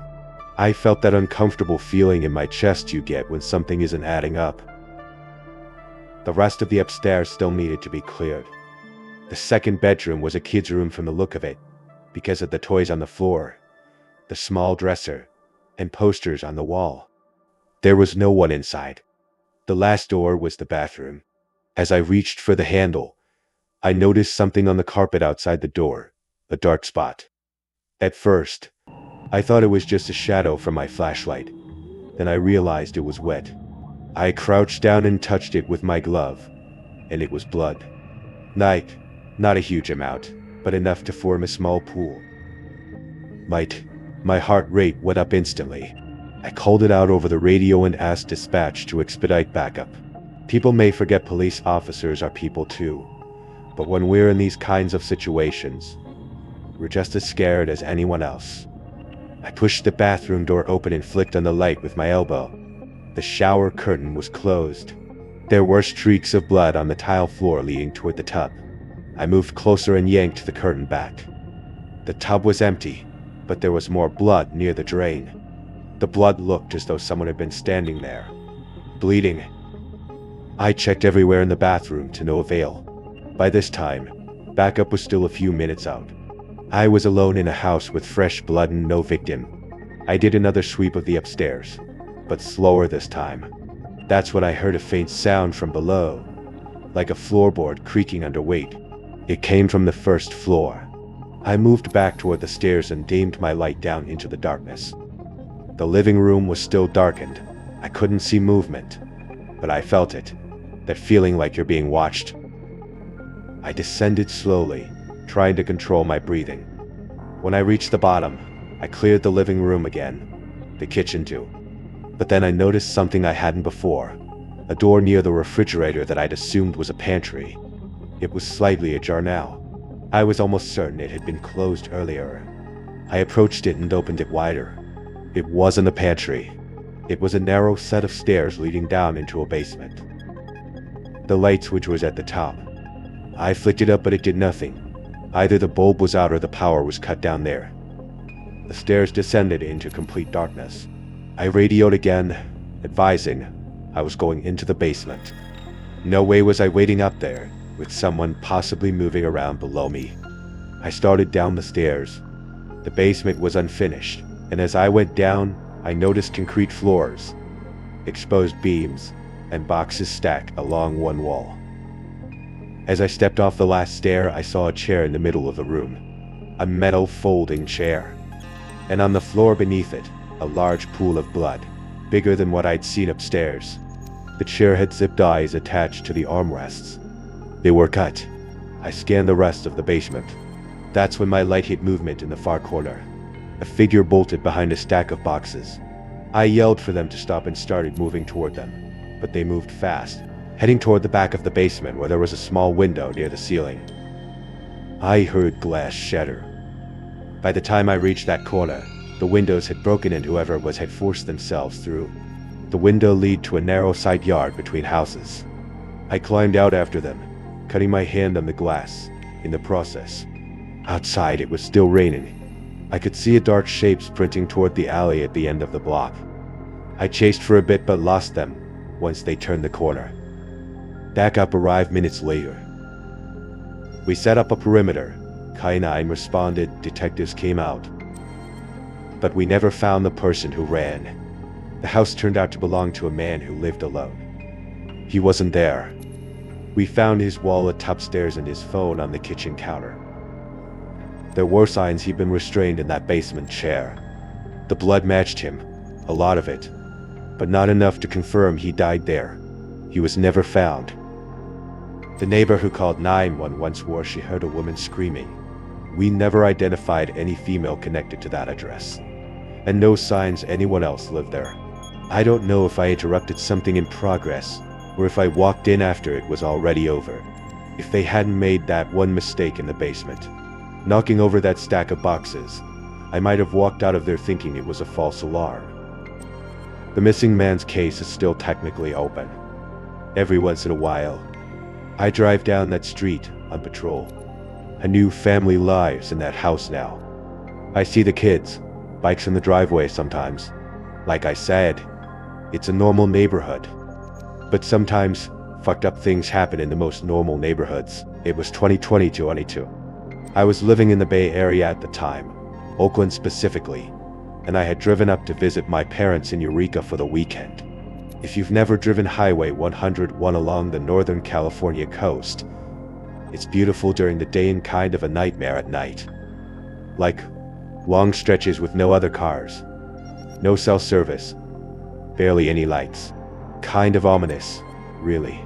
I felt that uncomfortable feeling in my chest you get when something isn't adding up. The rest of the upstairs still needed to be cleared. The second bedroom was a kid's room from the look of it, because of the toys on the floor, the small dresser, and posters on the wall. There was no one inside. The last door was the bathroom. As I reached for the handle, I noticed something on the carpet outside the door, a dark spot. At first, I thought it was just a shadow from my flashlight. Then I realized it was wet. I crouched down and touched it with my glove, and it was blood. Not a huge amount, but enough to form a small pool. My heart rate went up instantly. I called it out over the radio and asked dispatch to expedite backup. People may forget police officers are people too, but when we're in these kinds of situations, we're just as scared as anyone else. I pushed the bathroom door open and flicked on the light with my elbow. The shower curtain was closed. There were streaks of blood on the tile floor leading toward the tub. I moved closer and yanked the curtain back. The tub was empty, but there was more blood near the drain. The blood looked as though someone had been standing there, bleeding. I checked everywhere in the bathroom to no avail. By this time, backup was still a few minutes out. I was alone in a house with fresh blood and no victim. I did another sweep of the upstairs, but slower this time. That's when I heard a faint sound from below, like a floorboard creaking under weight. It came from the first floor. I moved back toward the stairs and aimed my light down into the darkness. The living room was still darkened. I couldn't see movement, but I felt it, that feeling like you're being watched. I descended slowly, trying to control my breathing. When I reached the bottom, I cleared the living room again, the kitchen too. But then I noticed something I hadn't before, a door near the refrigerator that I'd assumed was a pantry. It was slightly ajar now. I was almost certain it had been closed earlier. I approached it and opened it wider. It wasn't a pantry. It was a narrow set of stairs leading down into a basement. The light switch was at the top. I flicked it up, but it did nothing. Either the bulb was out or the power was cut down there. The stairs descended into complete darkness. I radioed again, advising I was going into the basement. No way was I waiting up there, with someone possibly moving around below me. I started down the stairs. The basement was unfinished, and as I went down, I noticed concrete floors, exposed beams, and boxes stacked along one wall. As I stepped off the last stair, I saw a chair in the middle of the room, a metal folding chair, and on the floor beneath it, a large pool of blood, bigger than what I'd seen upstairs. The chair had zipped eyes attached to the armrests. They were cut. I scanned the rest of the basement. That's when my light hit movement in the far corner. A figure bolted behind a stack of boxes. I yelled for them to stop and started moving toward them, but they moved fast, heading toward the back of the basement where there was a small window near the ceiling. I heard glass shatter. By the time I reached that corner, the windows had broken and whoever it was had forced themselves through. The window led to a narrow side yard between houses. I climbed out after them, cutting my hand on the glass. In the process, outside it was still raining. I could see a dark shape sprinting toward the alley at the end of the block. I chased for a bit but lost them once they turned the corner. Backup arrived minutes later. We set up a perimeter. K9 responded, detectives came out. But we never found the person who ran. The house turned out to belong to a man who lived alone. He wasn't there. We found his wallet upstairs and his phone on the kitchen counter. There were signs he'd been restrained in that basement chair. The blood matched him, a lot of it, but not enough to confirm he died there. He was never found. The neighbor who called 911 swore she heard a woman screaming. We never identified any female connected to that address, and no signs anyone else lived there. I don't know if I interrupted something in progress, or if I walked in after it was already over. If they hadn't made that one mistake in the basement, knocking over that stack of boxes, I might have walked out of there thinking it was a false alarm. The missing man's case is still technically open. Every once in a while, I drive down that street on patrol. A new family lives in that house now. I see the kids, bikes in the driveway sometimes. Like I said, it's a normal neighborhood. But sometimes, fucked up things happen in the most normal neighborhoods. It was 2022. I was living in the Bay Area at the time, Oakland specifically, and I had driven up to visit my parents in Eureka for the weekend. If you've never driven Highway 101 along the Northern California coast, it's beautiful during the day and kind of a nightmare at night. Like, long stretches with no other cars. No cell service. Barely any lights. Kind of ominous, really.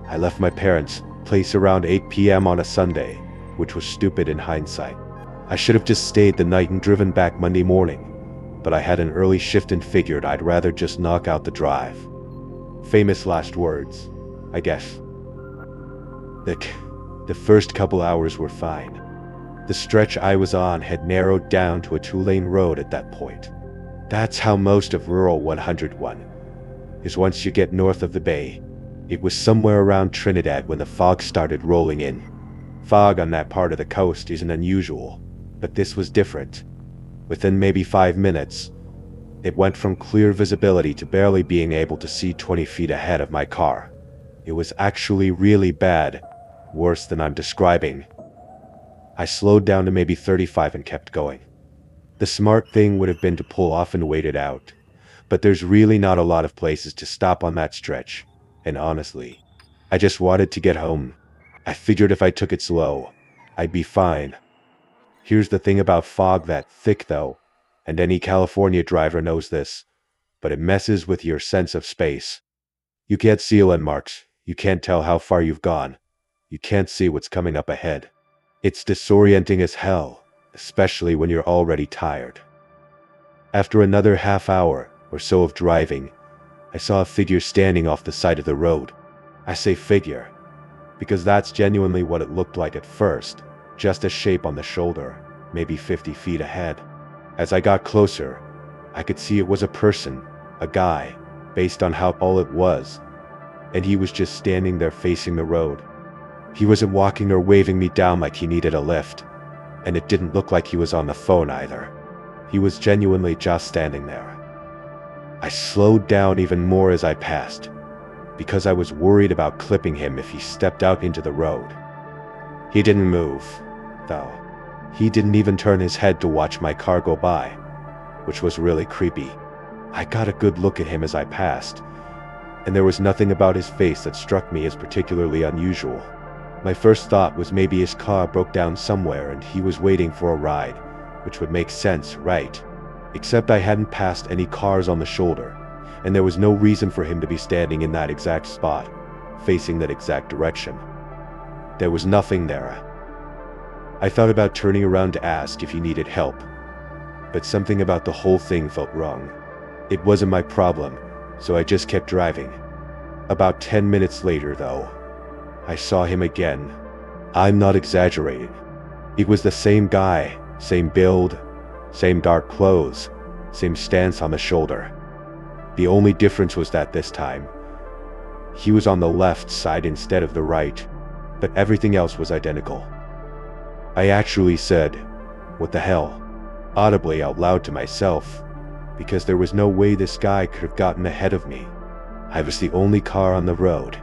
I left my parents' place around 8 p.m. on a Sunday, which was stupid in hindsight. I should have just stayed the night and driven back Monday morning, but I had an early shift and figured I'd rather just knock out the drive. Famous last words, I guess. The first couple hours were fine. The stretch I was on had narrowed down to a 2-lane road at that point. That's how most of rural 101 is once you get north of the bay. It was somewhere around Trinidad when the fog started rolling in. Fog on that part of the coast isn't unusual, but this was different. Within maybe 5 minutes, it went from clear visibility to barely being able to see 20 feet ahead of my car. It was actually really bad, worse than I'm describing. I slowed down to maybe 35 and kept going. The smart thing would have been to pull off and wait it out, but there's really not a lot of places to stop on that stretch, and honestly, I just wanted to get home. I figured if I took it slow, I'd be fine. Here's the thing about fog that thick though, and any California driver knows this, but it messes with your sense of space. You can't see landmarks, you can't tell how far you've gone, you can't see what's coming up ahead. It's disorienting as hell, especially when you're already tired. After another half hour or so of driving, I saw a figure standing off the side of the road. I say figure, because that's genuinely what it looked like at first, just a shape on the shoulder, maybe 50 feet ahead. As I got closer, I could see it was a person, a guy, based on how tall it was, and he was just standing there facing the road. He wasn't walking or waving me down like he needed a lift, and it didn't look like he was on the phone either. He was genuinely just standing there. I slowed down even more as I passed, because I was worried about clipping him if he stepped out into the road. He didn't move, though. He didn't even turn his head to watch my car go by, which was really creepy. I got a good look at him as I passed, and there was nothing about his face that struck me as particularly unusual. My first thought was maybe his car broke down somewhere and he was waiting for a ride, which would make sense, right? Except I hadn't passed any cars on the shoulder, and there was no reason for him to be standing in that exact spot, facing that exact direction. There was nothing there. I thought about turning around to ask if he needed help, but something about the whole thing felt wrong. It wasn't my problem, so I just kept driving. About 10 minutes later, though, I saw him again. I'm not exaggerating. It was the same guy, same build, same dark clothes, same stance on the shoulder. The only difference was that this time, he was on the left side instead of the right, but everything else was identical. I actually said, "What the hell?" audibly out loud to myself, because there was no way this guy could have gotten ahead of me. I was the only car on the road,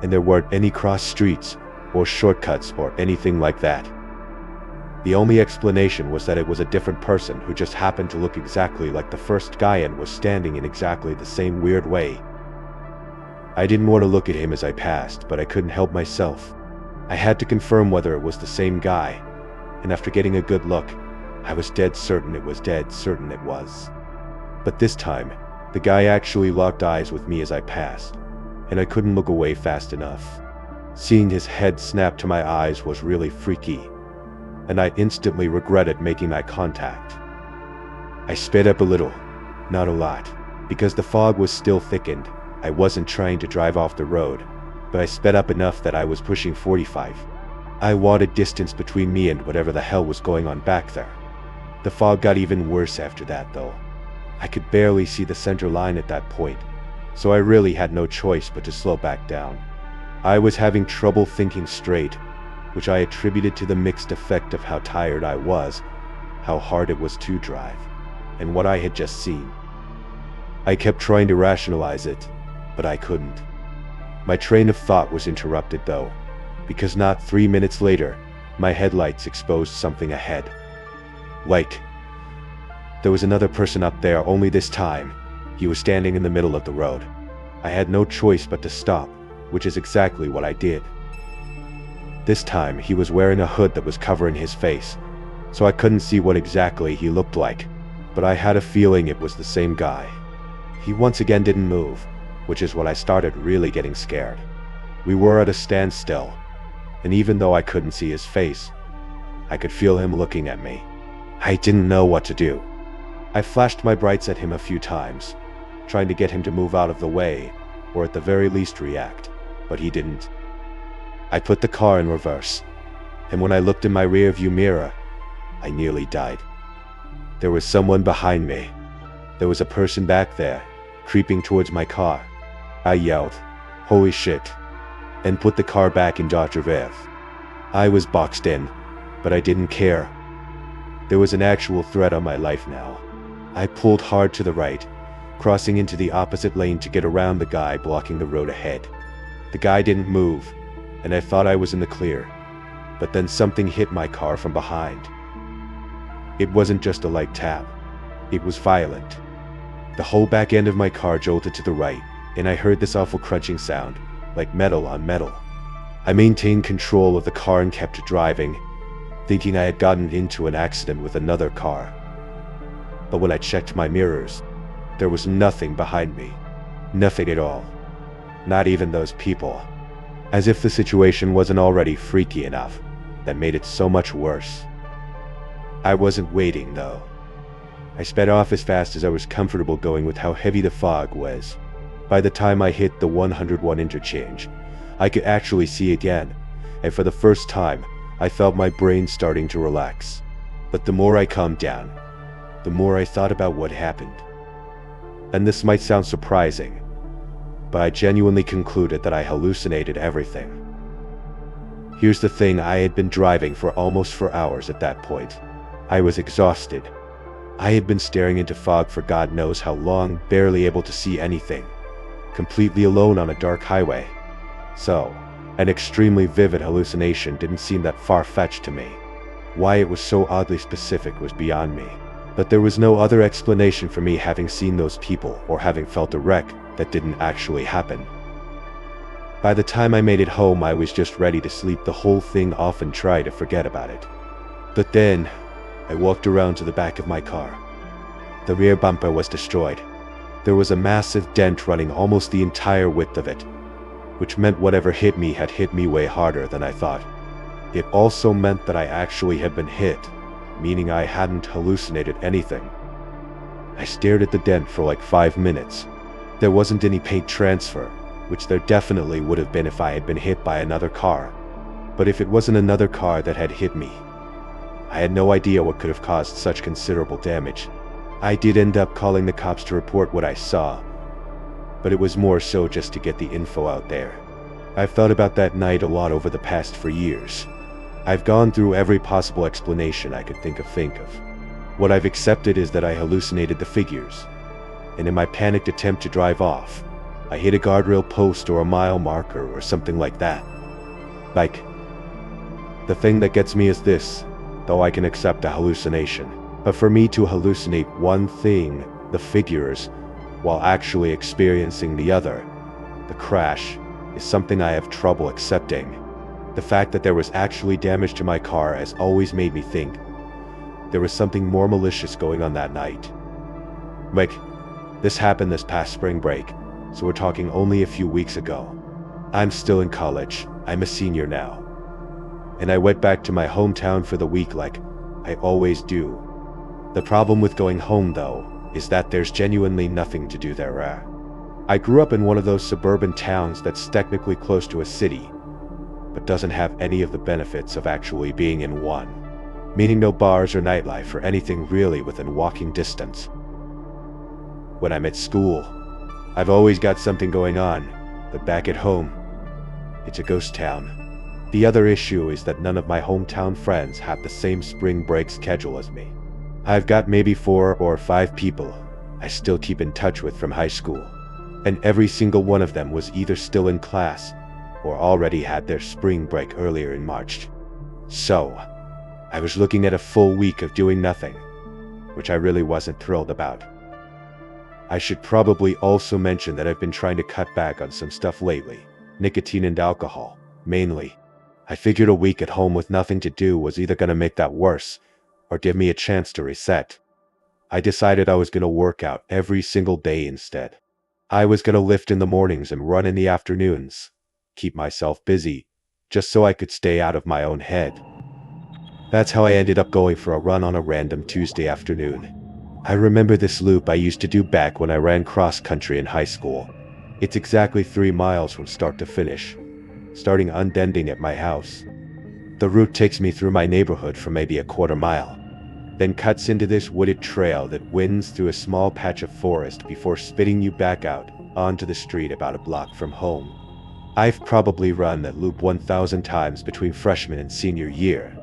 and there weren't any cross streets or shortcuts or anything like that. The only explanation was that it was a different person who just happened to look exactly like the first guy and was standing in exactly the same weird way. I didn't want to look at him as I passed, but I couldn't help myself. I had to confirm whether it was the same guy, and after getting a good look, I was dead certain it was. But this time, the guy actually locked eyes with me as I passed, and I couldn't look away fast enough. Seeing his head snap to my eyes was really freaky, and I instantly regretted making eye contact. I sped up a little, not a lot, because the fog was still thickened. I wasn't trying to drive off the road, but I sped up enough that I was pushing 45. I wanted distance between me and whatever the hell was going on back there. The fog got even worse after that, though. I could barely see the center line at that point, so I really had no choice but to slow back down. I was having trouble thinking straight, which I attributed to the mixed effect of how tired I was, how hard it was to drive, and what I had just seen. I kept trying to rationalize it, but I couldn't. My train of thought was interrupted though, because not 3 minutes later, my headlights exposed something ahead. Wait. There was another person up there, only this time, he was standing in the middle of the road. I had no choice but to stop, which is exactly what I did. This time, he was wearing a hood that was covering his face, so I couldn't see what exactly he looked like, but I had a feeling it was the same guy. He once again didn't move, which is when I started really getting scared. We were at a standstill, and even though I couldn't see his face, I could feel him looking at me. I didn't know what to do. I flashed my brights at him a few times, trying to get him to move out of the way, or at the very least react, but he didn't. I put the car in reverse, and when I looked in my rearview mirror, I nearly died. There was someone behind me. There was a person back there, creeping towards my car. I yelled, "Holy shit," and put the car back in Dodge reverse. I was boxed in, but I didn't care. There was an actual threat on my life now. I pulled hard to the right, crossing into the opposite lane to get around the guy blocking the road ahead. The guy didn't move, and I thought I was in the clear, but then something hit my car from behind. It wasn't just a light tap. It was violent. The whole back end of my car jolted to the right, and I heard this awful crunching sound, like metal on metal. I maintained control of the car and kept driving, thinking I had gotten into an accident with another car. But when I checked my mirrors, there was nothing behind me. Nothing at all. Not even those people. As if the situation wasn't already freaky enough, that made it so much worse. I wasn't waiting, though. I sped off as fast as I was comfortable going with how heavy the fog was. By the time I hit the 101 interchange, I could actually see again, and for the first time, I felt my brain starting to relax. But the more I calmed down, the more I thought about what happened. And this might sound surprising, but I genuinely concluded that I hallucinated everything. Here's the thing, I had been driving for almost 4 hours at that point. I was exhausted. I had been staring into fog for God knows how long, barely able to see anything, completely alone on a dark highway. So, an extremely vivid hallucination didn't seem that far-fetched to me. Why it was so oddly specific was beyond me. But there was no other explanation for me having seen those people or having felt a wreck that didn't actually happen. By the time I made it home, I was just ready to sleep the whole thing off and try to forget about it. But then, I walked around to the back of my car. The rear bumper was destroyed. There was a massive dent running almost the entire width of it, which meant whatever hit me had hit me way harder than I thought. It also meant that I actually had been hit, meaning I hadn't hallucinated anything. I stared at the dent for like 5 minutes. There wasn't any paint transfer, which there definitely would have been if I had been hit by another car. But if it wasn't another car that had hit me, I had no idea what could have caused such considerable damage. I did end up calling the cops to report what I saw, but it was more so just to get the info out there. I've thought about that night a lot over the past 4 years. I've gone through every possible explanation I could think of. What I've accepted is that I hallucinated the figures, and in my panicked attempt to drive off, I hit a guardrail post or a mile marker or something like that. Like, the thing that gets me is this, though I can accept a hallucination, but for me to hallucinate one thing, the figures, while actually experiencing the other, the crash, is something I have trouble accepting. The fact that there was actually damage to my car has always made me think there was something more malicious going on that night. Like, this happened this past spring break, so we're talking only a few weeks ago. I'm still in college, I'm a senior now. And I went back to my hometown for the week like I always do. The problem with going home though, is that there's genuinely nothing to do there. I grew up in one of those suburban towns that's technically close to a city, but doesn't have any of the benefits of actually being in one, meaning no bars or nightlife or anything really within walking distance. When I'm at school, I've always got something going on, but back at home, it's a ghost town. The other issue is that none of my hometown friends have the same spring break schedule as me. I've got maybe 4 or 5 people I still keep in touch with from high school, and every single one of them was either still in class or already had their spring break earlier in March. So, I was looking at a full week of doing nothing, which I really wasn't thrilled about. I should probably also mention that I've been trying to cut back on some stuff lately, nicotine and alcohol, mainly. I figured a week at home with nothing to do was either going to make that worse or give me a chance to reset. I decided I was going to work out every single day instead. I was going to lift in the mornings and run in the afternoons, keep myself busy, just so I could stay out of my own head. That's how I ended up going for a run on a random Tuesday afternoon. I remember this loop I used to do back when I ran cross country in high school. It's exactly 3 miles from start to finish, starting undending at my house. The route takes me through my neighborhood for maybe a quarter mile, then cuts into this wooded trail that winds through a small patch of forest before spitting you back out onto the street about a block from home. I've probably run that loop 1,000 times between freshman and senior year.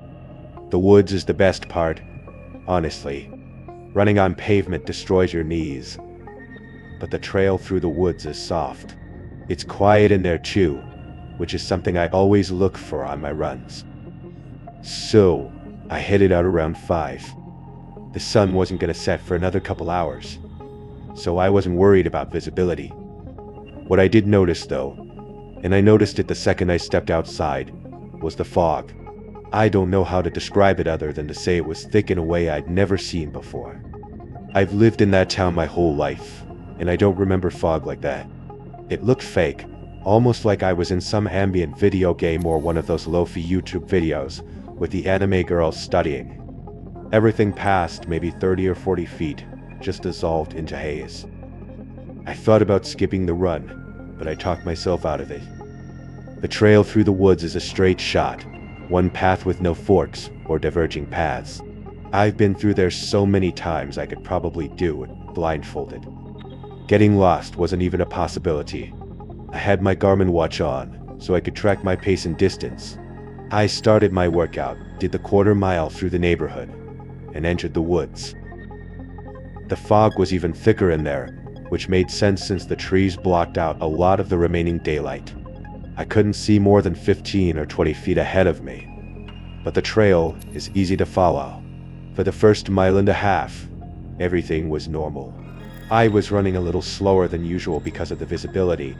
The woods is the best part, honestly. Running on pavement destroys your knees, but the trail through the woods is soft. It's quiet in there too, which is something I always look for on my runs. So, I headed out around 5. The sun wasn't going to set for another couple hours, so I wasn't worried about visibility. What I did notice though, and I noticed it the second I stepped outside, was the fog. I don't know how to describe it other than to say it was thick in a way I'd never seen before. I've lived in that town my whole life, and I don't remember fog like that. It looked fake, almost like I was in some ambient video game or one of those lo-fi YouTube videos with the anime girls studying. Everything past maybe 30 or 40 feet just dissolved into haze. I thought about skipping the run, but I talked myself out of it. The trail through the woods is a straight shot, one path with no forks or diverging paths. I've been through there so many times I could probably do it blindfolded. Getting lost wasn't even a possibility. I had my Garmin watch on, so I could track my pace and distance. I started my workout, did the quarter mile through the neighborhood, and entered the woods. The fog was even thicker in there, which made sense since the trees blocked out a lot of the remaining daylight. I couldn't see more than 15 or 20 feet ahead of me, but the trail is easy to follow. For the first mile and a half, everything was normal. I was running a little slower than usual because of the visibility,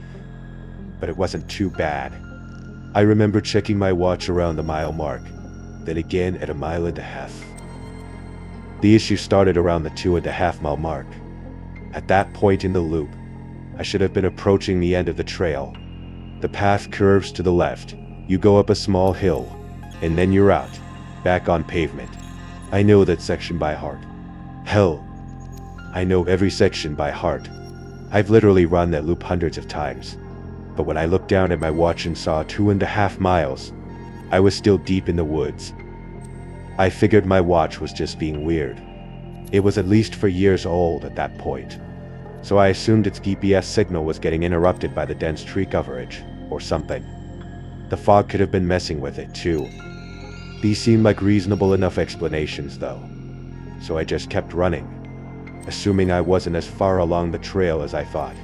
but it wasn't too bad. I remember checking my watch around the mile mark, then again at a mile and a half. The issue started around the 2.5 mile mark. At that point in the loop, I should have been approaching the end of the trail. The path curves to the left, you go up a small hill, and then you're out, back on pavement. I know that section by heart. Hell, I know every section by heart. I've literally run that loop hundreds of times. But when I looked down at my watch and saw 2.5 miles, I was still deep in the woods. I figured my watch was just being weird. It was at least 4 years old at that point, so I assumed its GPS signal was getting interrupted by the dense tree coverage, or something. The fog could have been messing with it too. These seemed like reasonable enough explanations though, so I just kept running, assuming I wasn't as far along the trail as I thought.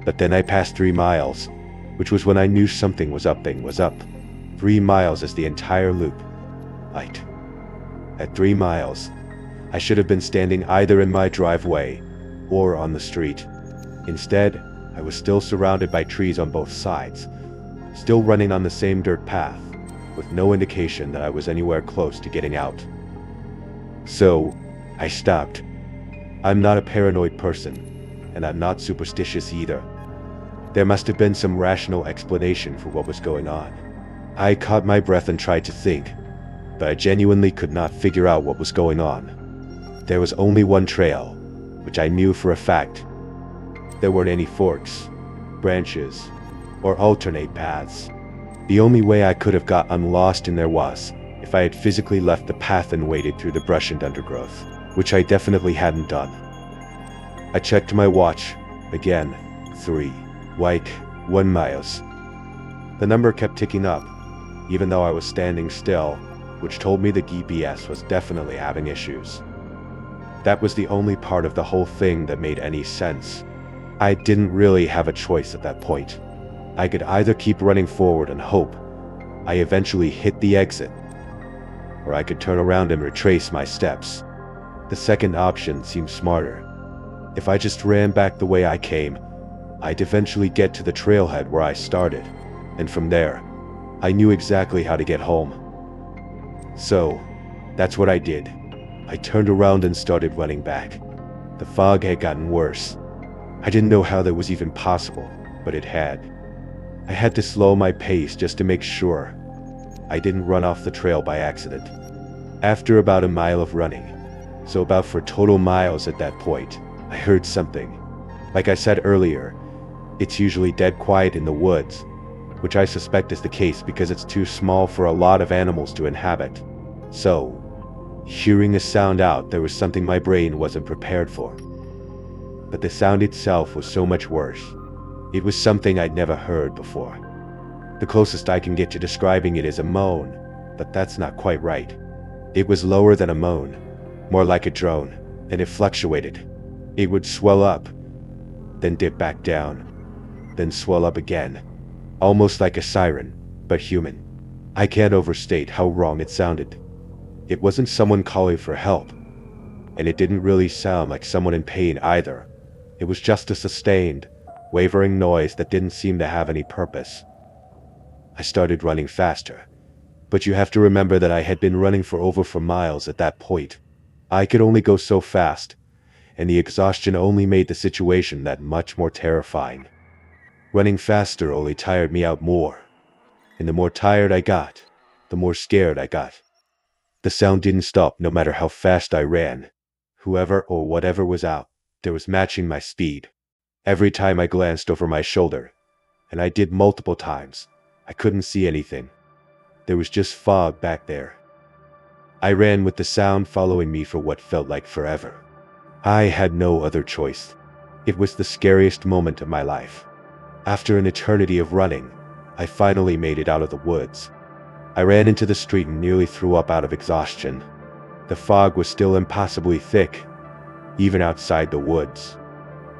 But then I passed 3 miles, which was when I knew something was up. 3 miles is the entire loop. Right. At 3 miles, I should have been standing either in my driveway or on the street. Instead, I was still surrounded by trees on both sides, still running on the same dirt path, with no indication that I was anywhere close to getting out. So, I stopped. I'm not a paranoid person, and I'm not superstitious either. There must have been some rational explanation for what was going on. I caught my breath and tried to think, but I genuinely could not figure out what was going on. There was only one trail, which I knew for a fact. There weren't any forks, branches, or alternate paths. The only way I could have gotten lost in there was if I had physically left the path and waded through the brush and undergrowth, which I definitely hadn't done. I checked my watch, Again, 3. Like, 1 miles. The number kept ticking up, even though I was standing still, which told me the GPS was definitely having issues. That was the only part of the whole thing that made any sense. I didn't really have a choice at that point. I could either keep running forward and hope I eventually hit the exit, or I could turn around and retrace my steps. The second option seemed smarter. If I just ran back the way I came, I'd eventually get to the trailhead where I started, and from there, I knew exactly how to get home. So, that's what I did. I turned around and started running back. The fog had gotten worse. I didn't know how that was even possible, but it had. I had to slow my pace just to make sure I didn't run off the trail by accident. After about a mile of running, so about 4 total miles at that point, I heard something. Like I said earlier, it's usually dead quiet in the woods, which I suspect is the case because it's too small for a lot of animals to inhabit. So, hearing a sound out, there was something my brain wasn't prepared for. But the sound itself was so much worse. It was something I'd never heard before. The closest I can get to describing it is a moan, but that's not quite right. It was lower than a moan, more like a drone, and it fluctuated. It would swell up, then dip back down, then swell up again, almost like a siren, but human. I can't overstate how wrong it sounded. It wasn't someone calling for help, and it didn't really sound like someone in pain either. It was just a sustained, wavering noise that didn't seem to have any purpose. I started running faster, but you have to remember that I had been running for over 4 miles at that point. I could only go so fast, and the exhaustion only made the situation that much more terrifying. Running faster only tired me out more, and the more tired I got, the more scared I got. The sound didn't stop no matter how fast I ran. Whoever or whatever was out there was matching my speed. Every time I glanced over my shoulder, and I did multiple times, I couldn't see anything. There was just fog back there. I ran with the sound following me for what felt like forever. I had no other choice. It was the scariest moment of my life. After an eternity of running, I finally made it out of the woods. I ran into the street and nearly threw up out of exhaustion. The fog was still impossibly thick, even outside the woods.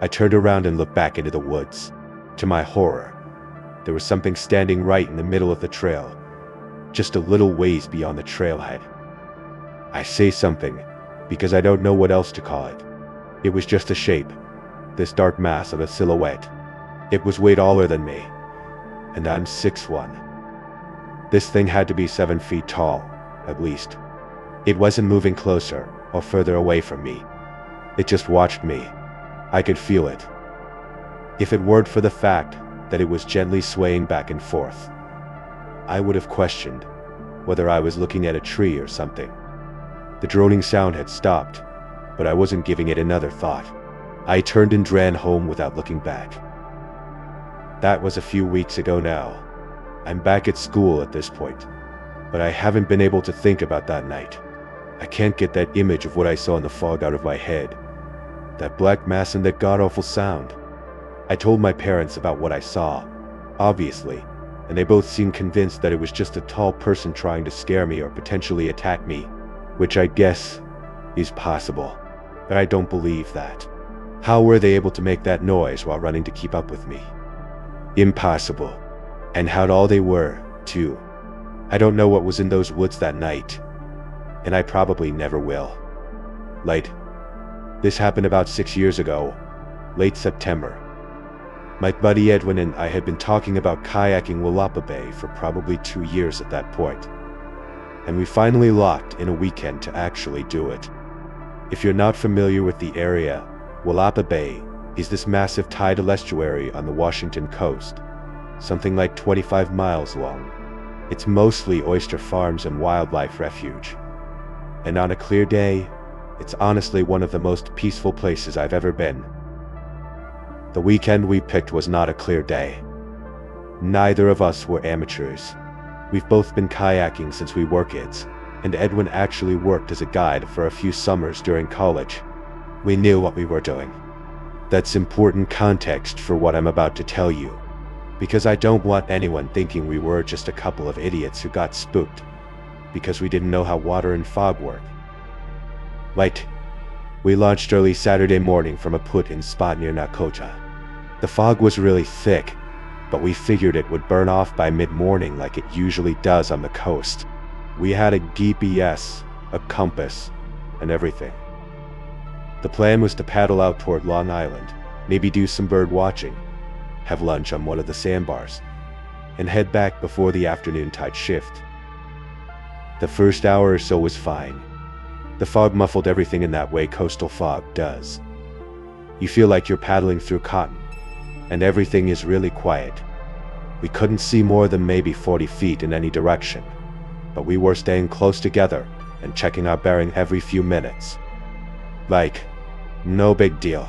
I turned around and looked back into the woods. To my horror, there was something standing right in the middle of the trail, just a little ways beyond the trailhead. I say something because I don't know what else to call it. It was just a shape, this dark mass of a silhouette. It was way taller than me, and I'm 6'1". This thing had to be 7 feet tall, at least. It wasn't moving closer or further away from me. It just watched me. I could feel it. If it weren't for the fact that it was gently swaying back and forth, I would have questioned whether I was looking at a tree or something. The droning sound had stopped, but I wasn't giving it another thought. I turned and ran home without looking back. That was a few weeks ago now. I'm back at school at this point, but I haven't been able to think about that night. I can't get that image of what I saw in the fog out of my head. That black mass and that god-awful sound. I told my parents about what I saw, obviously, and they both seemed convinced that it was just a tall person trying to scare me or potentially attack me, which I guess is possible, but I don't believe that. How were they able to make that noise while running to keep up with me? Impossible. And how tall they were, too. I don't know what was in those woods that night, and I probably never will. This happened about 6 years ago, late September. My buddy Edwin and I had been talking about kayaking Willapa Bay for probably 2 years at that point, and we finally locked in a weekend to actually do it. If you're not familiar with the area, Willapa Bay is this massive tidal estuary on the Washington coast, something like 25 miles long. It's mostly oyster farms and wildlife refuge, and on a clear day, it's honestly one of the most peaceful places I've ever been. The weekend we picked was not a clear day. Neither of us were amateurs. We've both been kayaking since we were kids, and Edwin actually worked as a guide for a few summers during college. We knew what we were doing. That's important context for what I'm about to tell you, because I don't want anyone thinking we were just a couple of idiots who got spooked because we didn't know how water and fog work. Right. We launched early Saturday morning from a put-in spot near Nakota. The fog was really thick, but we figured it would burn off by mid-morning like it usually does on the coast. We had a GPS, a compass, and everything. The plan was to paddle out toward Long Island, maybe do some bird watching, have lunch on one of the sandbars, and head back before the afternoon tide shift. The first hour or so was fine. The fog muffled everything in that way coastal fog does. You feel like you're paddling through cotton, and everything is really quiet. We couldn't see more than maybe 40 feet in any direction, but we were staying close together and checking our bearing every few minutes. Like, no big deal.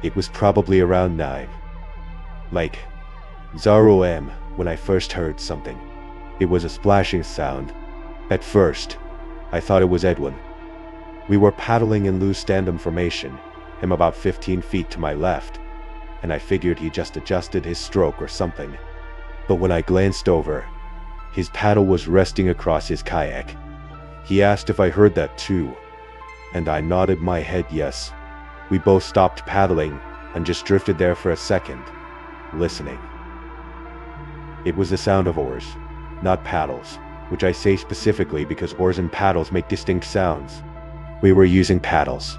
It was probably around 9. Like, 0 am when I first heard something. It was a splashing sound. At first, I thought it was Edwin. We were paddling in loose tandem formation, him about 15 feet to my left, and I figured he just adjusted his stroke or something. But when I glanced over, his paddle was resting across his kayak. He asked if I heard that too, and I nodded my head yes. We both stopped paddling and just drifted there for a second, listening. It was the sound of oars, not paddles, which I say specifically because oars and paddles make distinct sounds. We were using paddles.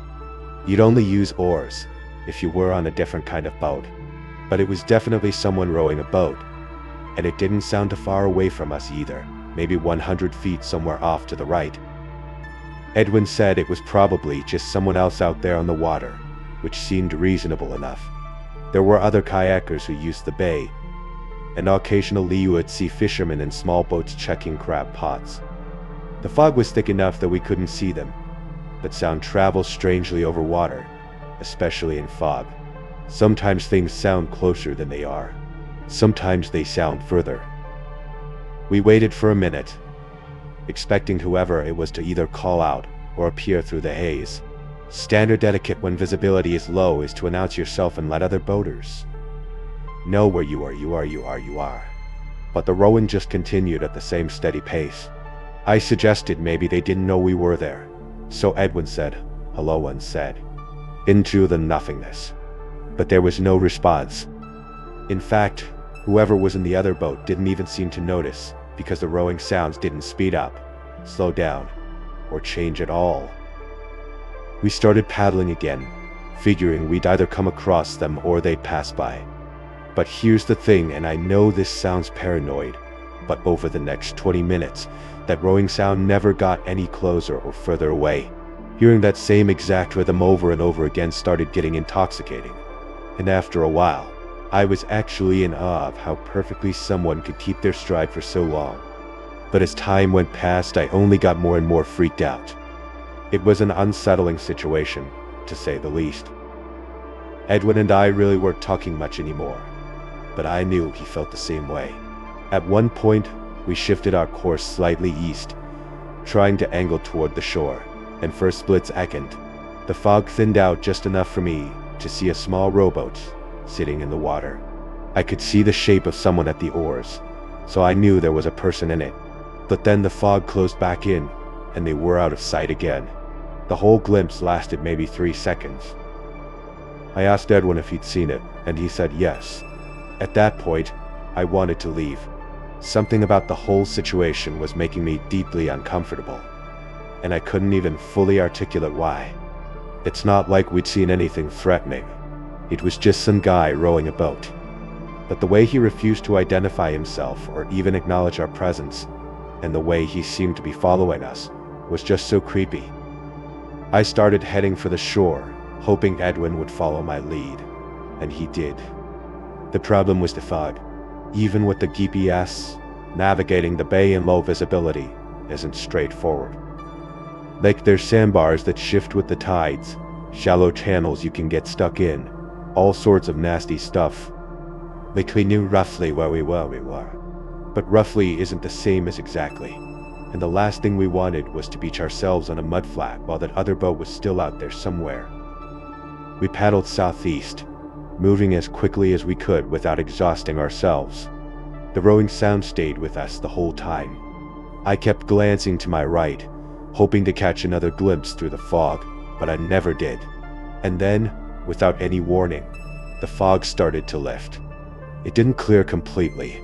You'd only use oars if you were on a different kind of boat, but it was definitely someone rowing a boat, and it didn't sound too far away from us either, maybe 100 feet somewhere off to the right. Edwin said it was probably just someone else out there on the water, which seemed reasonable enough. There were other kayakers who used the bay, and occasionally you would see fishermen in small boats checking crab pots. The fog was thick enough that we couldn't see them, but sound travels strangely over water, especially in fog. Sometimes things sound closer than they are. Sometimes they sound further. We waited for a minute, expecting whoever it was to either call out or appear through the haze. Standard etiquette when visibility is low is to announce yourself and let other boaters know where you are. But the rowing just continued at the same steady pace. I suggested maybe they didn't know we were there, so Edwin said, hello unsaid, into the nothingness. But there was no response. In fact, whoever was in the other boat didn't even seem to notice, because the rowing sounds didn't speed up, slow down, or change at all. We started paddling again, figuring we'd either come across them or they'd pass by. But here's the thing, and I know this sounds paranoid, but over the next 20 minutes, that rowing sound never got any closer or further away. Hearing that same exact rhythm over and over again started getting intoxicating, and after a while, I was actually in awe of how perfectly someone could keep their stride for so long. But as time went past, I only got more and more freaked out. It was an unsettling situation, to say the least. Edwin and I really weren't talking much anymore, but I knew he felt the same way. At one point, we shifted our course slightly east, trying to angle toward the shore, and for a split second, the fog thinned out just enough for me to see a small rowboat sitting in the water. I could see the shape of someone at the oars, so I knew there was a person in it. But then the fog closed back in, and they were out of sight again. The whole glimpse lasted maybe 3 seconds. I asked Edwin if he'd seen it, and he said yes. At that point, I wanted to leave. Something about the whole situation was making me deeply uncomfortable, and I couldn't even fully articulate why. It's not like we'd seen anything threatening. It was just some guy rowing a boat. But the way he refused to identify himself or even acknowledge our presence, and the way he seemed to be following us, was just so creepy. I started heading for the shore, hoping Edwin would follow my lead, and he did. The problem was the fog. Even with the GPS, navigating the bay in low visibility isn't straightforward. Like there's sandbars that shift with the tides, shallow channels you can get stuck in, all sorts of nasty stuff. Like we knew roughly where we were. But roughly isn't the same as exactly, and the last thing we wanted was to beach ourselves on a mudflat while that other boat was still out there somewhere. We paddled southeast, moving as quickly as we could without exhausting ourselves. The rowing sound stayed with us the whole time. I kept glancing to my right, hoping to catch another glimpse through the fog, but I never did. And then, without any warning, the fog started to lift. It didn't clear completely,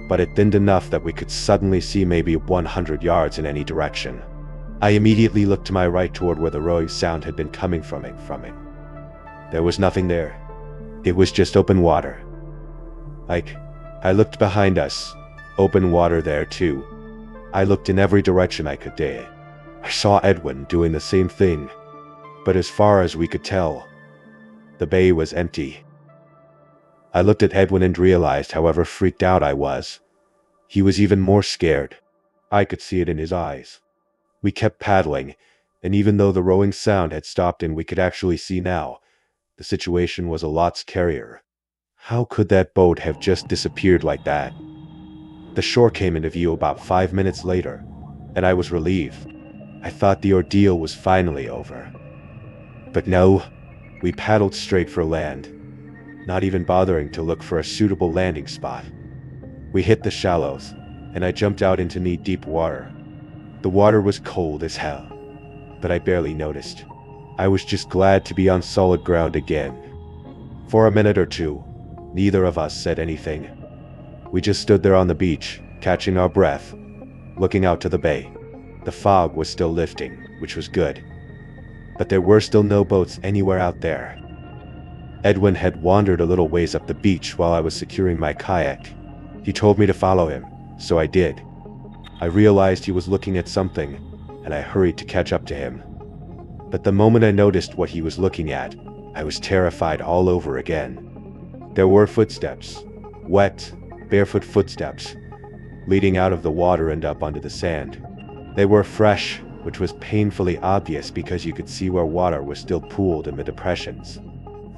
but it thinned enough that we could suddenly see maybe 100 yards in any direction. I immediately looked to my right toward where the rowing sound had been coming from it. There was nothing there. It was just open water. I looked behind us. Open water there too. I looked in every direction I could dare. I saw Edwin doing the same thing. But as far as we could tell, the bay was empty. I looked at Edwin and realized however freaked out I was. He was even more scared. I could see it in his eyes. We kept paddling, and even though the rowing sound had stopped and we could actually see now, the situation was a lot scarier. How could that boat have just disappeared like that? The shore came into view about 5 minutes later, and I was relieved. I thought the ordeal was finally over. But no, we paddled straight for land, not even bothering to look for a suitable landing spot. We hit the shallows, and I jumped out into knee-deep water. The water was cold as hell, but I barely noticed. I was just glad to be on solid ground again. For a minute or two, neither of us said anything. We just stood there on the beach, catching our breath, looking out to the bay. The fog was still lifting, which was good. But there were still no boats anywhere out there. Edwin had wandered a little ways up the beach while I was securing my kayak. He told me to follow him, so I did. I realized he was looking at something, and I hurried to catch up to him. But the moment I noticed what he was looking at, I was terrified all over again. There were footsteps, wet, barefoot footsteps, leading out of the water and up onto the sand. They were fresh, which was painfully obvious because you could see where water was still pooled in the depressions.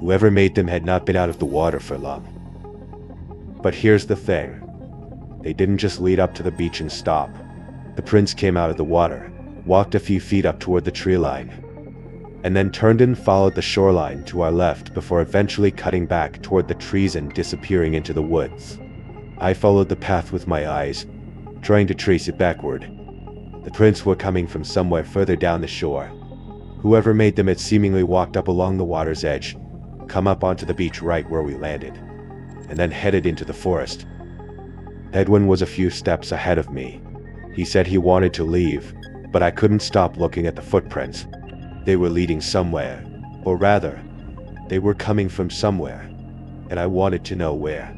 Whoever made them had not been out of the water for long. But here's the thing. They didn't just lead up to the beach and stop. The prince came out of the water, walked a few feet up toward the tree line, and then turned and followed the shoreline to our left before eventually cutting back toward the trees and disappearing into the woods. I followed the path with my eyes, trying to trace it backward. The prints were coming from somewhere further down the shore. Whoever made them had seemingly walked up along the water's edge, come up onto the beach right where we landed, and then headed into the forest. Edwin was a few steps ahead of me. He said he wanted to leave, but I couldn't stop looking at the footprints. They were leading somewhere, or rather, they were coming from somewhere, and I wanted to know where.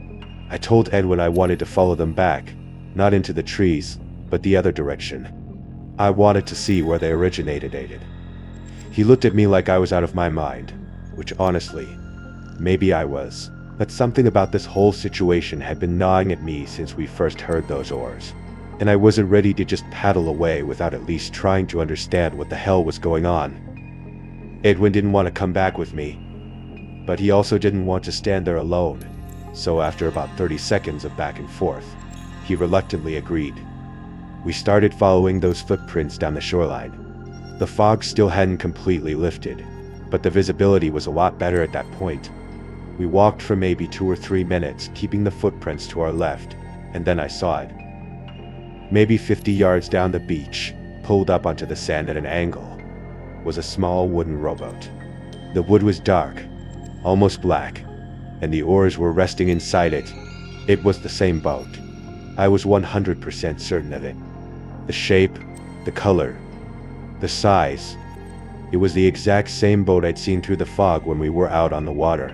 I told Edwin I wanted to follow them back, not into the trees, but the other direction. I wanted to see where they originated. He looked at me like I was out of my mind, which honestly, maybe I was. But something about this whole situation had been gnawing at me since we first heard those oars, and I wasn't ready to just paddle away without at least trying to understand what the hell was going on. Edwin didn't want to come back with me, but he also didn't want to stand there alone, so after about 30 seconds of back and forth, he reluctantly agreed. We started following those footprints down the shoreline. The fog still hadn't completely lifted, but the visibility was a lot better at that point. We walked for maybe 2 or 3 minutes, keeping the footprints to our left, and then I saw it. Maybe 50 yards down the beach, pulled up onto the sand at an angle, was a small wooden rowboat. The wood was dark, almost black, and the oars were resting inside it. It was the same boat. I was 100% certain of it. The shape, the color, the size. It was the exact same boat I'd seen through the fog when we were out on the water.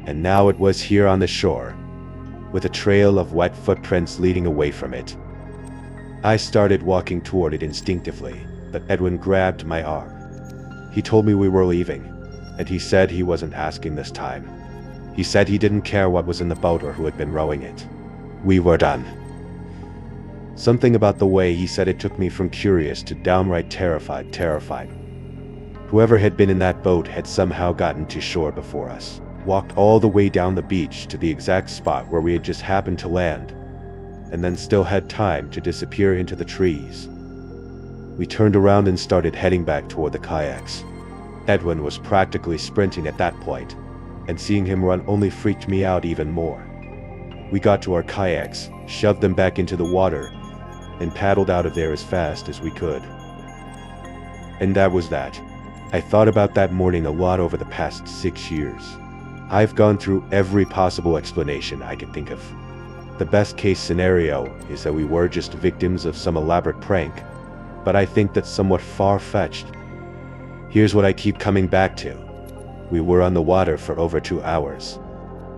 And now it was here on the shore, with a trail of wet footprints leading away from it. I started walking toward it instinctively, but Edwin grabbed my arm. He told me we were leaving, and he said he wasn't asking this time. He said he didn't care what was in the boat or who had been rowing it. We were done. Something about the way he said it took me from curious to downright terrified. Whoever had been in that boat had somehow gotten to shore before us, walked all the way down the beach to the exact spot where we had just happened to land, and then still had time to disappear into the trees. We turned around and started heading back toward the kayaks. Edwin was practically sprinting at that point, and seeing him run only freaked me out even more. We got to our kayaks, shoved them back into the water, and paddled out of there as fast as we could. And that was that. I thought about that morning a lot over the past 6 years. I've gone through every possible explanation I could think of. The best case scenario is that we were just victims of some elaborate prank, but I think that's somewhat far-fetched. Here's what I keep coming back to. We were on the water for over 2 hours.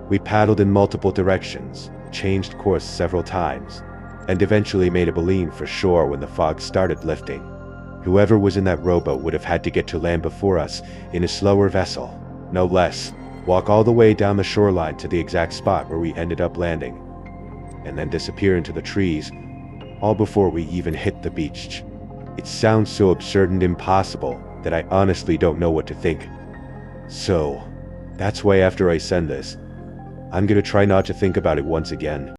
We paddled in multiple directions, changed course several times, and eventually made a beeline for shore when the fog started lifting. Whoever was in that rowboat would have had to get to land before us in a slower vessel, no less, walk all the way down the shoreline to the exact spot where we ended up landing, and then disappear into the trees, all before we even hit the beach. It sounds so absurd and impossible that I honestly don't know what to think. So, that's why after I send this, I'm gonna try not to think about it once again.